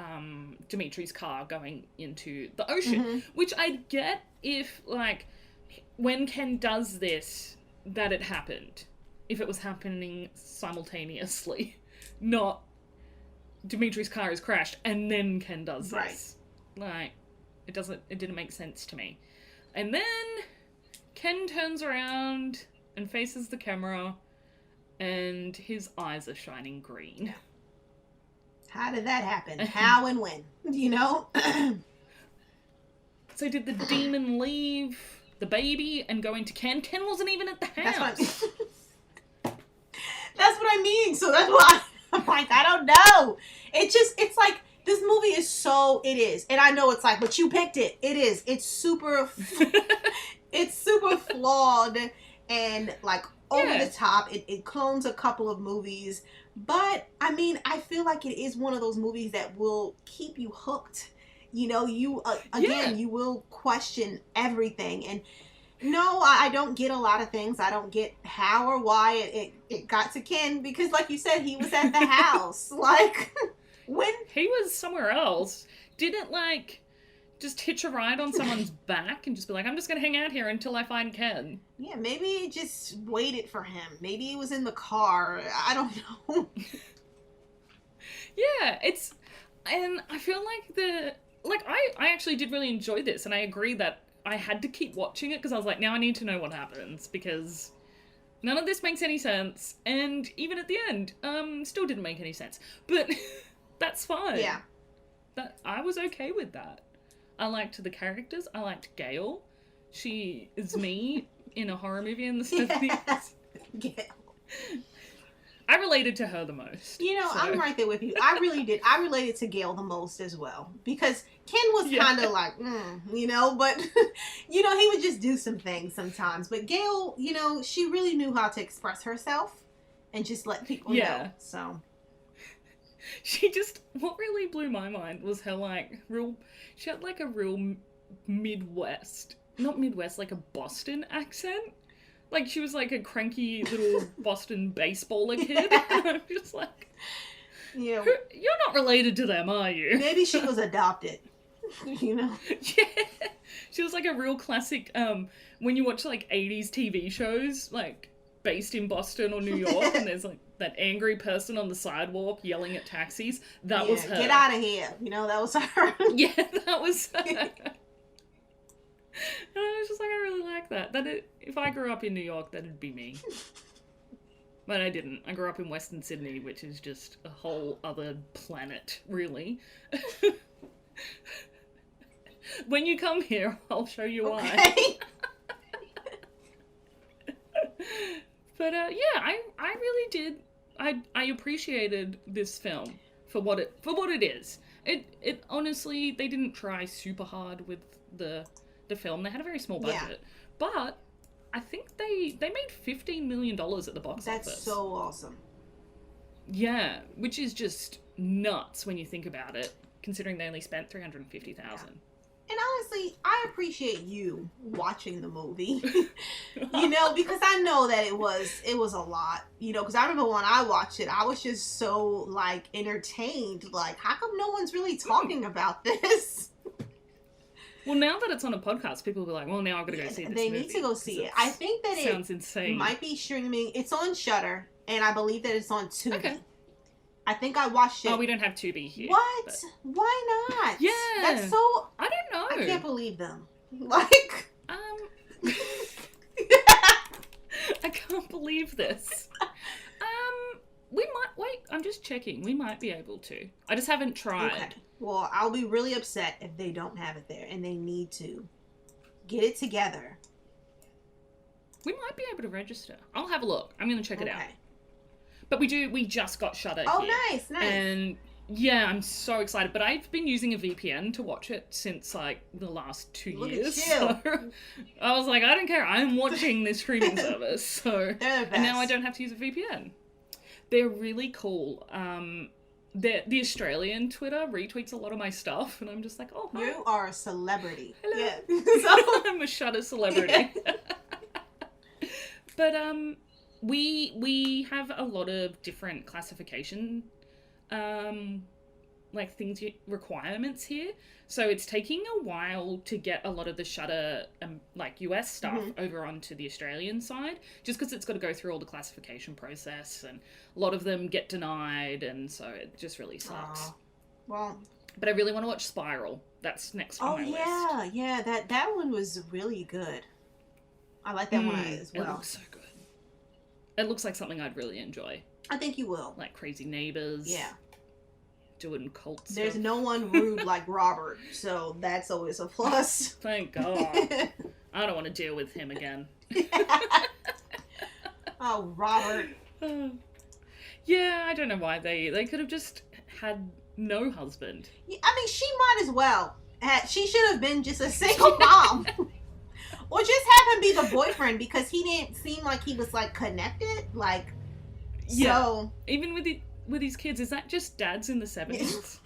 Dimitri's car going into the ocean. Which I get if, like, when Ken does this, that it happened. If it was happening simultaneously. Not Dimitri's car is crashed and then Ken does this. Like, it didn't make sense to me. And then Ken turns around and faces the camera and his eyes are shining green. How did that happen? How and when? You know? So did the demon leave the baby and go into Ken? Ken wasn't even at the house. That's what I mean. So that's why I'm like, I don't know. It's like, this movie is it is. And I know it's like, but you picked it. It is. It's super flawed and, like, over the top. It clones a couple of movies. But, I mean, I feel like it is one of those movies that will keep you hooked. You know, you will question everything. And No, I don't get a lot of things. I don't get how or why it got to Ken, because like you said, he was at the house. Like, when... He was somewhere else. Didn't, like, just hitch a ride on someone's back and just be like, I'm just going to hang out here until I find Ken. Yeah, maybe he just waited for him. Maybe he was in the car. I don't know. Yeah, it's... And I feel like I actually did really enjoy this, and I agree that I had to keep watching it because I was like, now I need to know what happens, because none of this makes any sense, and even at the end, still didn't make any sense. But that's fine. Yeah. I was okay with that. I liked the characters. I liked Gail. She is me in a horror movie in the 70s. Gail. I related to her the most. You know, so. I'm right there with you. I really did. I related to Gail the most as well. Because Ken was kind of like, you know, but, you know, he would just do some things sometimes. But Gail, you know, she really knew how to express herself and just let people know. So. What really blew my mind was her, like, she had, like, a real Midwest, not Midwest, like a Boston accent. Like, she was like a cranky little Boston baseballer kid. I'm just like, yeah. You're not related to them, are you? Maybe she was adopted, you know? Yeah. She was like a real classic, when you watch, like, 80s TV shows, like, based in Boston or New York, and there's, like, that angry person on the sidewalk yelling at taxis. That was her. Get out of here. You know, that was her. Yeah, that was her. And I was just like, I really like that. If I grew up in New York, that'd be me. But I didn't. I grew up in Western Sydney, which is just a whole other planet, really. When you come here, I'll show you why. Okay. But yeah, I really did. I appreciated this film for what it is. It honestly, they didn't try super hard with the film. They had a very small budget, but I think they made $15 million at the box office. That's so awesome. Yeah, which is just nuts when you think about it, considering they only spent $350,000. Yeah. And honestly, I appreciate you watching the movie, you know, because I know that it was a lot, you know, because I remember when I watched it, I was just so, like, entertained. Like, how come no one's really talking about this? Well, now that it's on a podcast, people will be like, well, now I've got to go see this They movie. need to go see it. I think that sounds insane. Might be streaming. It's on Shudder, and I believe that it's on Tubi. Okay. I think I watched it. Oh, we don't have Tubi here. What? But... Why not? Yeah. That's so... I don't know. I can't believe them. Like... I can't believe this. We might... Wait, I'm just checking. We might be able to. I just haven't tried. Okay. Well, I'll be really upset if they don't have it there, and they need to get it together. We might be able to register. I'll have a look. I'm going to check it out. But we just got Shudder here. Nice. And yeah, I'm so excited. But I've been using a VPN to watch it since like the last 2 years. So I was like, I don't care. I'm watching this streaming service. So They're the best. And now I don't have to use a VPN. They're really cool. The Australian Twitter retweets a lot of my stuff, and I'm just like, oh, hi. You are a celebrity. Hello. Yeah. So... I'm a Shudder celebrity. Yeah. But we have a lot of different classification like requirements here. So it's taking a while to get a lot of the Shudder like US stuff over onto the Australian side, just because it's got to go through all the classification process, and a lot of them get denied, and so it just really sucks. Well, but I really want to watch Spiral. That's next on my list. Yeah, that one was really good. I like that one as well. It looks so good. It looks like something I'd really enjoy. I think you will. Like Crazy Neighbors. Yeah. Doing cult stuff. There's no one rude like Robert, so that's always a plus. Thank God. I don't want to deal with him again. Oh, Robert. Yeah, I don't know why they could have just had no husband. I mean, she might as well. She should have been just a single mom. Or just have him be the boyfriend, because he didn't seem like he was, like, connected. Like, yeah. So... Even with his kids, is that just dads in the 70s?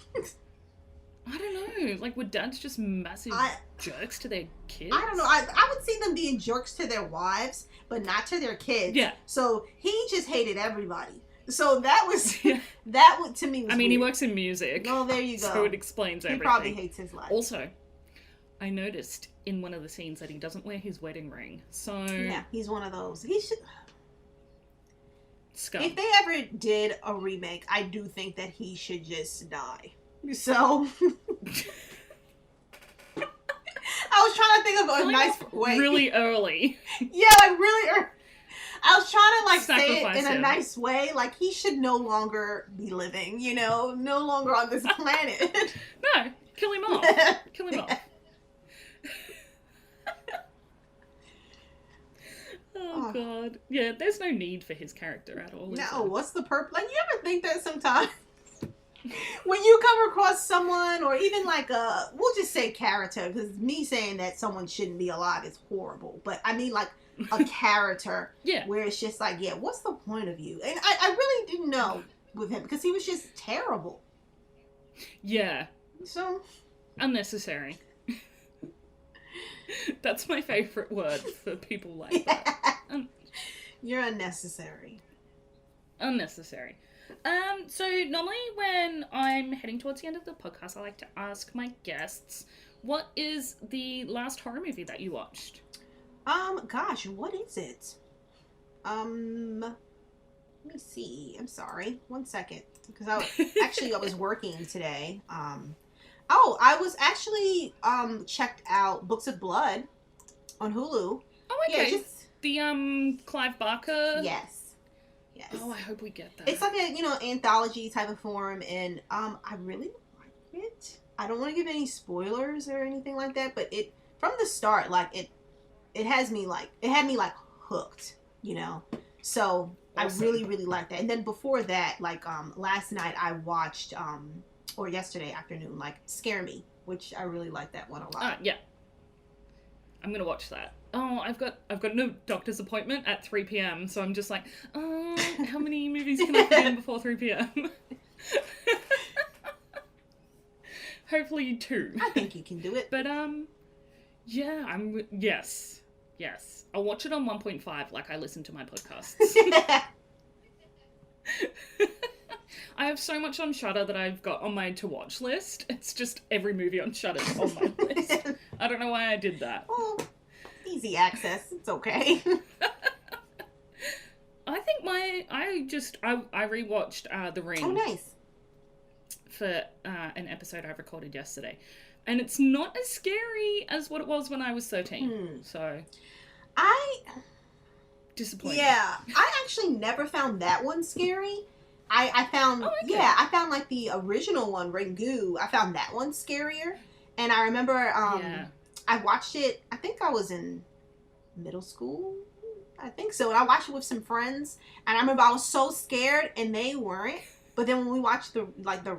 I don't know. Like, were dads just massive jerks to their kids? I don't know. I would see them being jerks to their wives, but not to their kids. Yeah. So he just hated everybody. So that was, to me was he weird. works in music. Oh, there you go. So it explains everything. He probably hates his life. Also, I noticed in one of the scenes that he doesn't wear his wedding ring. So... Yeah, he's one of those. He should... Scum. If they ever did a remake, I do think that he should just die. So... I was trying to think of a nice way. Really early. Yeah, like really early. I was trying to like say it in a nice way. Like, he should no longer be living, you know? No longer on this planet. No, kill him off. Kill him off. Oh, God. Yeah, there's no need for his character at all. No, what's the purpose? Like, you ever think that sometimes? When you come across someone, or even like we'll just say character, because me saying that someone shouldn't be alive is horrible. But I mean, like, a character where it's just like, yeah, what's the point of you? And I really didn't know with him, because he was just terrible. Yeah. So. Unnecessary. That's my favourite word for people like that. You're unnecessary. Unnecessary. So normally when I'm heading towards the end of the podcast, I like to ask my guests, what is the last horror movie that you watched? Gosh, what is it? Let me see. I'm sorry. 1 second. Because I was working today. I was actually, checked out Books of Blood on Hulu. Oh, okay. Yeah, the, Clive Barker? Yes. Oh, I hope we get that. It's like a, anthology type of form, and, I really like it. I don't want to give any spoilers or anything like that, but from the start, like, it had me, like, hooked, So, awesome. I really, really like that. And then before that, like, last night I watched, or yesterday afternoon, like, Scare Me, which I really like that one a lot. Yeah. I'm gonna watch that. Oh, I've got no doctor's appointment at 3 p.m, so I'm just like, how many movies can I put in before 3 p.m? Hopefully 2. I think you can do it. But, yeah, yes. I'll watch it on 1.5 like I listen to my podcasts. I have so much on Shudder that I've got on my to-watch list. It's just every movie on Shudder's on my list. I don't know why I did that. Well, easy access. It's okay. I think I rewatched The Ring. Oh, nice. For an episode I recorded yesterday. And it's not as scary as what it was when I was 13. So... Disappointing. Yeah. I actually never found that one scary. I found, I found like the original one, Ringu. I found that one scarier. And I remember, I watched it, I think I was in middle school. I think so. And I watched it with some friends. And I remember I was so scared and they weren't. But then when we watched the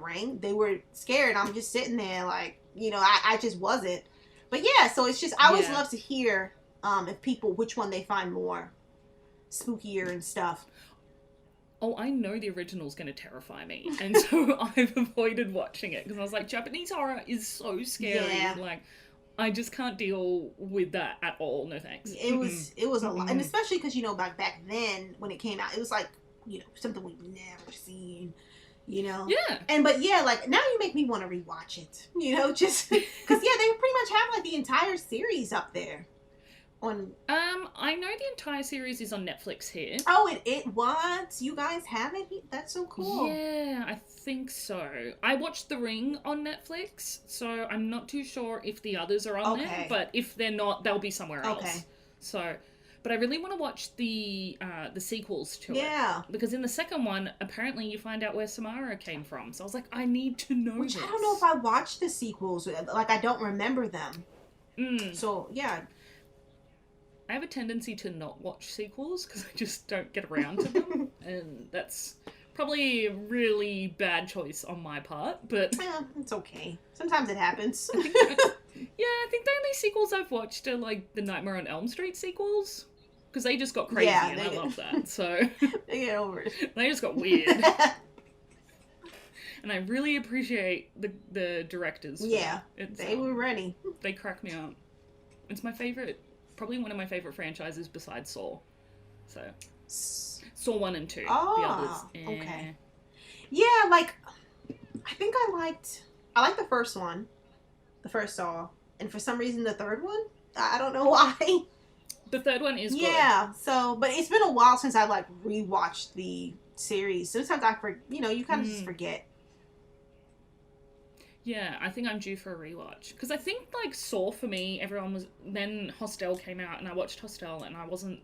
Ring, they were scared. I'm just sitting there like, I just wasn't. But yeah, so it's just, I always love to hear if people, which one they find more spookier and stuff. Oh, I know the original's going to terrify me. And so I've avoided watching it. Because I was like, Japanese horror is so scary. Yeah. Like, I just can't deal with that at all. No thanks. It was a lot. And especially because, back then, when it came out, it was like, something we've never seen. Yeah. But like, now you make me want to rewatch it. Just... Because, they pretty much have, like, the entire series up there. I know the entire series is on Netflix here. Oh, it was? You guys have it? That's so cool. Yeah, I think so. I watched The Ring on Netflix, so I'm not too sure if the others are on there, but if they're not, they'll be somewhere else. Okay. So, but I really want to watch the sequels to it. Yeah. Because in the second one, apparently you find out where Samara came from. So I was like, I need to know this. I don't know if I watched the sequels. Like, I don't remember them. So, yeah. I have a tendency to not watch sequels because I just don't get around to them. And that's probably a really bad choice on my part, but... Yeah, it's okay. Sometimes it happens. I think the only sequels I've watched are, like, the Nightmare on Elm Street sequels. Because they just got crazy I love that, so... They get over it. They just got weird. And I really appreciate the directors. Yeah, they were ready. They crack me up. It's my favorite, probably one of my favorite franchises besides Saw. So, Saw 1 and 2. The others. Okay. Yeah, like, I think I liked the first one. The first Saw. And for some reason, the third one, I don't know why. The third one is good. Yeah, so, but it's been a while since I, like, rewatched the series. Sometimes you kind of just forget. Yeah, I think I'm due for a rewatch. Because I think, like, Saw for me, then Hostel came out, and I watched Hostel, and I wasn't,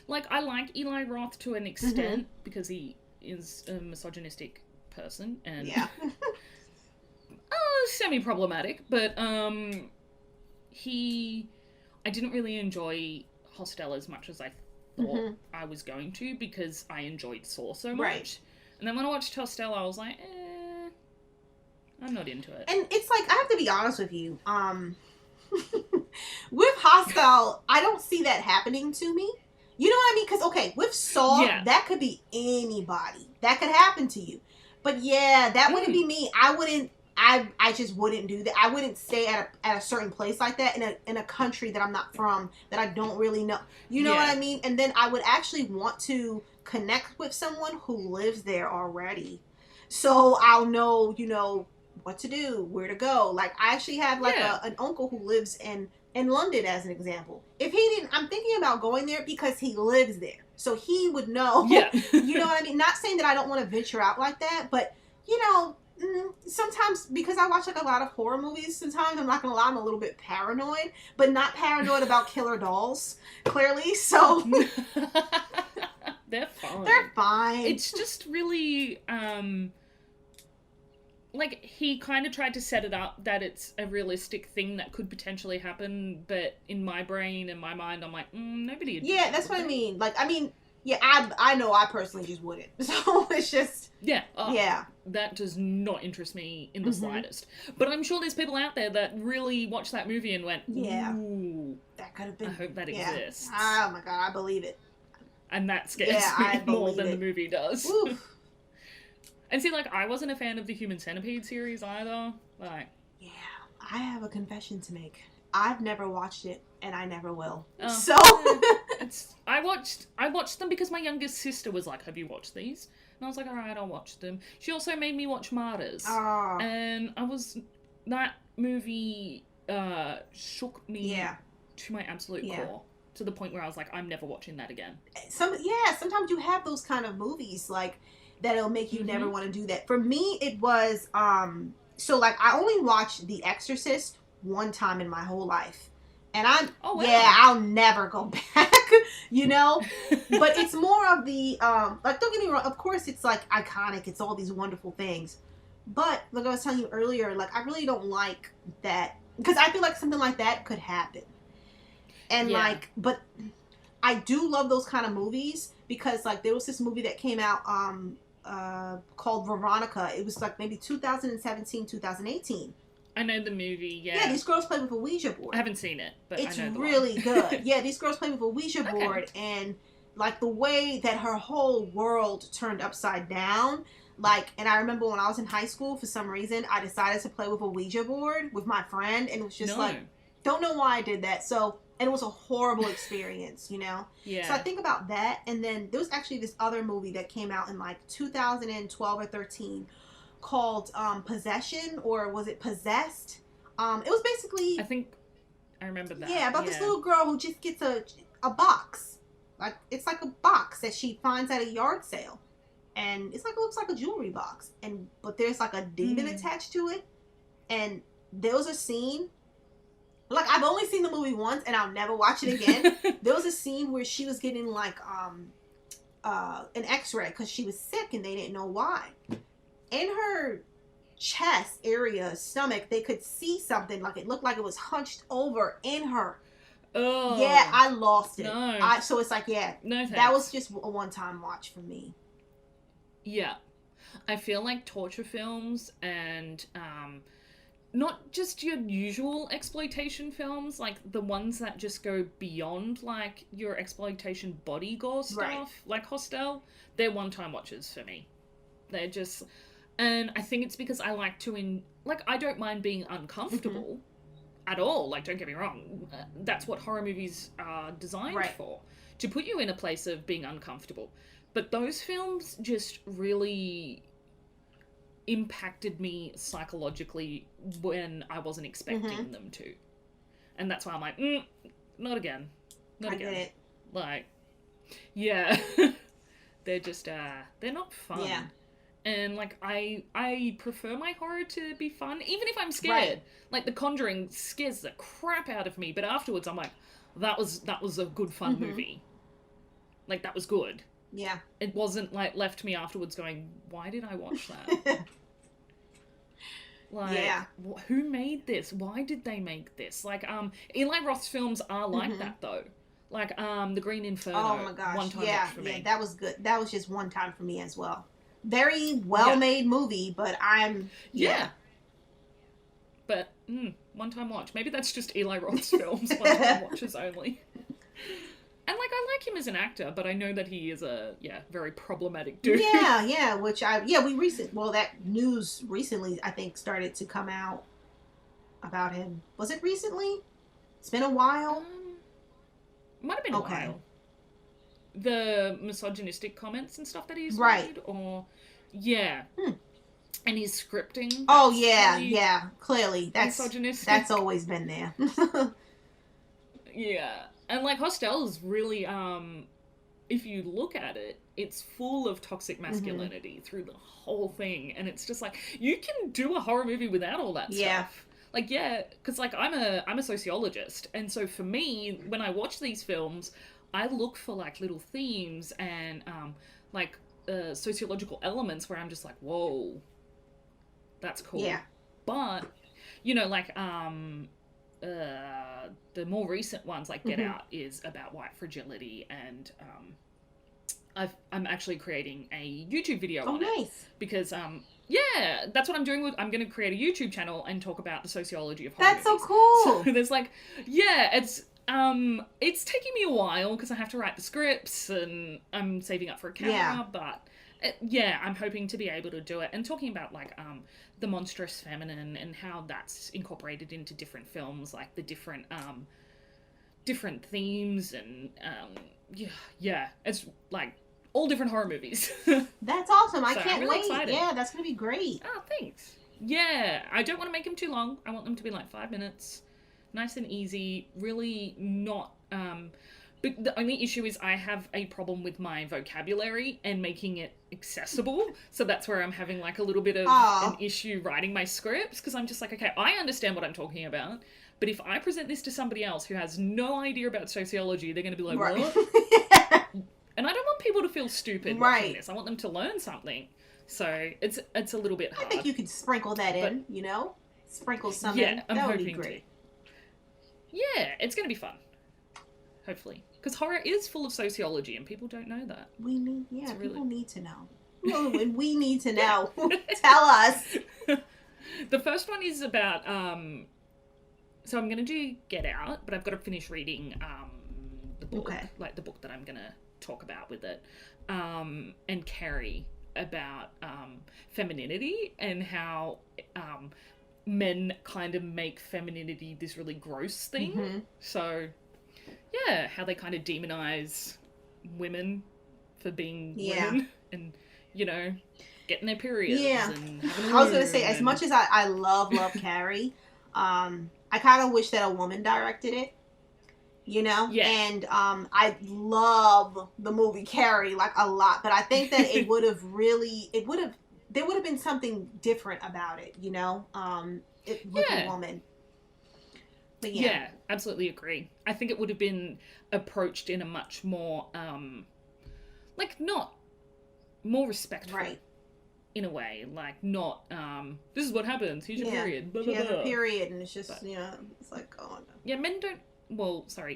like, I like Eli Roth to an extent, because he is a misogynistic person, and semi-problematic, but, I didn't really enjoy Hostel as much as I thought I was going to, because I enjoyed Saw so much. Right. And then when I watched Hostel, I was like, I'm not into it. And it's like, I have to be honest with you, with Hostel, I don't see that happening to me. You know what I mean? Because, okay, with Saw, that could be anybody. That could happen to you. But yeah, that wouldn't be me. I just wouldn't do that. I wouldn't stay at a certain place like that in a country that I'm not from, that I don't really know. You know what I mean? And then I would actually want to connect with someone who lives there already. So I'll know, what to do, where to go. Like, I actually have an uncle who lives in London, as an example. If he didn't, I'm thinking about going there because he lives there. So he would know. Yeah. You know what I mean? Not saying that I don't want to venture out like that, but, sometimes, because I watch, like, a lot of horror movies, sometimes, I'm not going to lie, I'm a little bit paranoid, but not paranoid about killer dolls, clearly, so. They're fine. They're fine. It's just really, like, he kind of tried to set it up that it's a realistic thing that could potentially happen, but in my brain and my mind, I'm like, nobody would do that. That's what I mean. Like, yeah, I know I personally just wouldn't. So it's just... Yeah. That does not interest me in the slightest. But I'm sure there's people out there that really watched that movie and went, ooh, that could have been... I hope that exists. Oh my god, I believe it. And that scares me more than the movie does. And see, like, I wasn't a fan of the Human Centipede series either. Like... Yeah, I have a confession to make. I've never watched it, and I never will. So... I watched them because my youngest sister was like, have you watched these? And I was like, alright, I'll watch them. She also made me watch Martyrs. And that movie shook me to my absolute core. To the point where I was like, I'm never watching that again. Sometimes you have those kind of movies, like, that'll make you never want to do that. For me, it was, so, like, I only watched The Exorcist one time in my whole life. And I'll never go back, But it's more of the, like, don't get me wrong, of course it's, like, iconic, it's all these wonderful things. But, like I was telling you earlier, like, I really don't like that, because I feel like something like that could happen. And, like, but I do love those kind of movies, because, like, there was this movie that came out, called Veronica. It was, like, maybe 2017, 2018. I know the movie, Yeah, these girls play with a Ouija board. I haven't seen it, but it's I know the really one. good. Yeah, these girls play with a Ouija board, and, like, the way that her whole world turned upside down, like, and I remember when I was in high school, for some reason, I decided to play with a Ouija board with my friend, and it was just like, don't know why I did that, so, and it was a horrible experience, Yeah. So I think about that, and then there was actually this other movie that came out in, like, 2012 or 13, called Possession, or was it Possessed? It was basically... I think I remember that. Yeah, about this little girl who just gets a box. Like, it's like a box that she finds at a yard sale. And it's like, it looks like a jewelry box. But there's like a demon attached to it. And there was a scene... Like, I've only seen the movie once, and I'll never watch it again. There was a scene where she was getting, like, an x-ray because she was sick and they didn't know why. In her chest area, stomach, they could see something, like it looked like it was hunched over in her. Oh. Yeah, I lost it. No. So it's like, no thanks. That was just a one-time watch for me. Yeah. I feel like torture films and not just your usual exploitation films, like the ones that just go beyond like your exploitation body gore stuff, like Hostel, they're one-time watches for me. They're just... And I think it's because I like to, I don't mind being uncomfortable at all. Like, don't get me wrong. That's what horror movies are designed for. To put you in a place of being uncomfortable. But those films just really impacted me psychologically when I wasn't expecting them to. And that's why I'm like, not again. Not again. Get it. Like, yeah. They're just, they're not fun. Yeah. And, like, I prefer my horror to be fun, even if I'm scared. Right. Like, The Conjuring scares the crap out of me, but afterwards I'm like, that was a good, fun movie. Like, that was good. Yeah. It wasn't, like, left me afterwards going, why did I watch that? Like, who made this? Why did they make this? Like, Eli Roth's films are like that, though. Like, The Green Inferno. Oh, my gosh. One time watch for me. Yeah, that was good. That was just one time for me as well. Very well-made movie, but I'm... Yeah. But, one-time watch. Maybe that's just Eli Roth's films. One-time watches only. And, like, I like him as an actor, but I know that he is a, very problematic dude. Yeah, which that news recently, I think, started to come out about him. Was it recently? It's been a while? Might have been a while. The misogynistic comments and stuff that he's made, or... Yeah. And his scripting. Oh, yeah, clearly. That's misogynistic. That's always been there. Yeah. And, like, Hostel is really, if you look at it, it's full of toxic masculinity through the whole thing. And it's just like, you can do a horror movie without all that stuff. Like, because, like, I'm a sociologist. And so for me, when I watch these films, I look for, like, little themes and, sociological elements where I'm just like, whoa, that's cool. Yeah. But, like, the more recent ones, like Get Out, is about white fragility, and I'm actually creating a YouTube video on it. Because, that's what I'm doing. I'm going to create a YouTube channel and talk about the sociology of horror movies. That's so cool! So there's, like, it's taking me a while because I have to write the scripts and I'm saving up for a camera, but I'm hoping to be able to do it. And talking about, like, the monstrous feminine and how that's incorporated into different films, like the different themes and, it's, like, all different horror movies. That's awesome. I can't really wait. Excited. Yeah, that's going to be great. Oh, thanks. Yeah, I don't want to make them too long. I want them to be, like, 5 minutes. Nice and easy, really not, but the only issue is I have a problem with my vocabulary and making it accessible, so that's where I'm having, like, a little bit of an issue writing my scripts, because I'm just like, okay, I understand what I'm talking about, but if I present this to somebody else who has no idea about sociology, they're going to be like, what? And I don't want people to feel stupid watching this. I want them to learn something, so it's a little bit hard. I think you could sprinkle that in, Sprinkle some in. I'm that would hoping be great. Yeah, it's going to be fun. Hopefully. Because horror is full of sociology and people don't know that. People need to know. We need to know. Tell us. The first one is about, so I'm going to do Get Out, but I've got to finish reading the book. Okay. Like the book that I'm going to talk about with it. And Carrie, about femininity and how... men kind of make femininity this really gross thing. So, how they kind of demonize women for being women and, getting their periods. Yeah. And I was going to say, as much as I love Carrie, I kind of wish that a woman directed it, Yeah. And I love the movie Carrie, like, a lot. But I think that there would have been something different about it, with a woman. But yeah, absolutely agree. I think it would have been approached in a much more, not more respectful. Right. In a way, like, not, this is what happens, here's your period. Blah, blah, she has blah. a period, and it's just, it's like, oh, no. Yeah,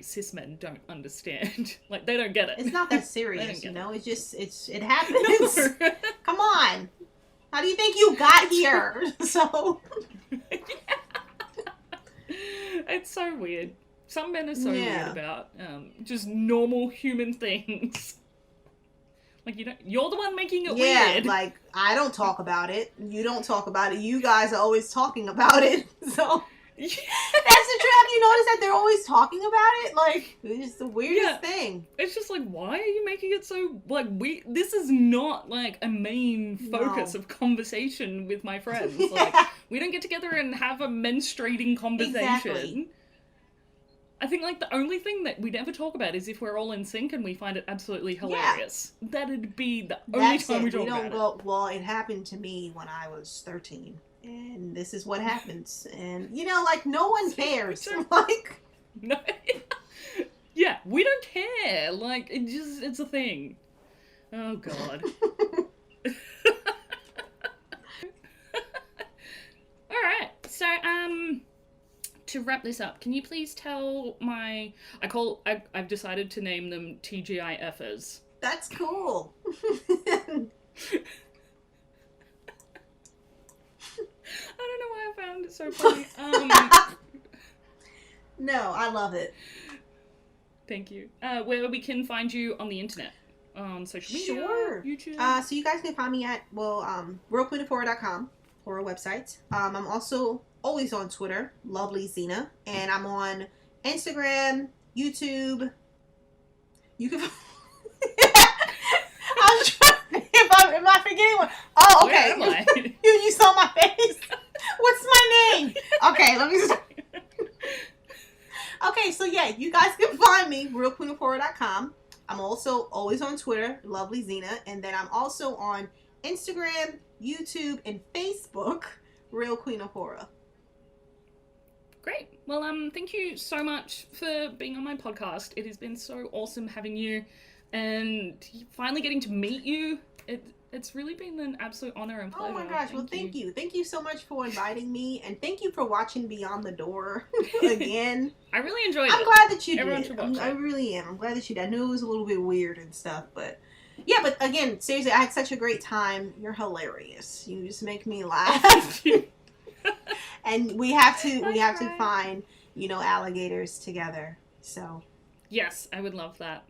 cis men don't understand. Like, they don't get it. It's not that serious, it happens. No. Come on. How do you think you got here? So. It's so weird. Some men are so weird about just normal human things. Like, you're the one making it Yeah, weird. like, I don't talk about it. You don't talk about it. You guys are always talking about it. So, that's the truth. Have you noticed that they're always talking about it? Like, it's the weirdest thing. It's just like, why are you making it so, like, this is not, like, a main focus of conversation with my friends. Like, we don't get together and have a menstruating conversation. Exactly. I think, like, the only thing that we never talk about is if we're all in sync and we find it absolutely hilarious. Yeah. That'd be the only time we talk about it. Well, it happened to me when I was 13. And this is what happens. And, you know, like, no one cares. Like... No. Yeah, we don't care. Like, it's a thing. Oh, God. Alright, so, to wrap this up, can you please tell I've decided to name them TGIFers. That's cool. I don't know why I found it so funny. No, I love it. Thank you. Where we can find you on the internet. On social media, sure. YouTube. So you guys can find me at, realqueenofhorror.com, horror website. I'm also always on Twitter, Lovely Zena, and I'm on Instagram, YouTube. You can... I'm trying... Am I forgetting one? Oh, okay. Where am I? You saw my face. What's my name? Okay, let me start. Okay, so yeah, you guys can find me, realqueenofhorror.com. I'm also always on Twitter, Lovely Zena, and then I'm also on Instagram, YouTube, and Facebook, Real Queen of Horror. Great. Well, thank you so much for being on my podcast. It has been so awesome having you and finally getting to meet you. It's really been an absolute honor and pleasure. Oh my gosh, thank you. Thank you so much for inviting me, and thank you for watching Beyond the Door again. I really enjoyed it. I'm glad that you Everyone did. should watch it. I really am. I'm glad that you did. I knew it was a little bit weird and stuff, but yeah, but again, seriously, I had such a great time. You're hilarious. You just make me laugh. And we have to find, alligators together. So yes, I would love that.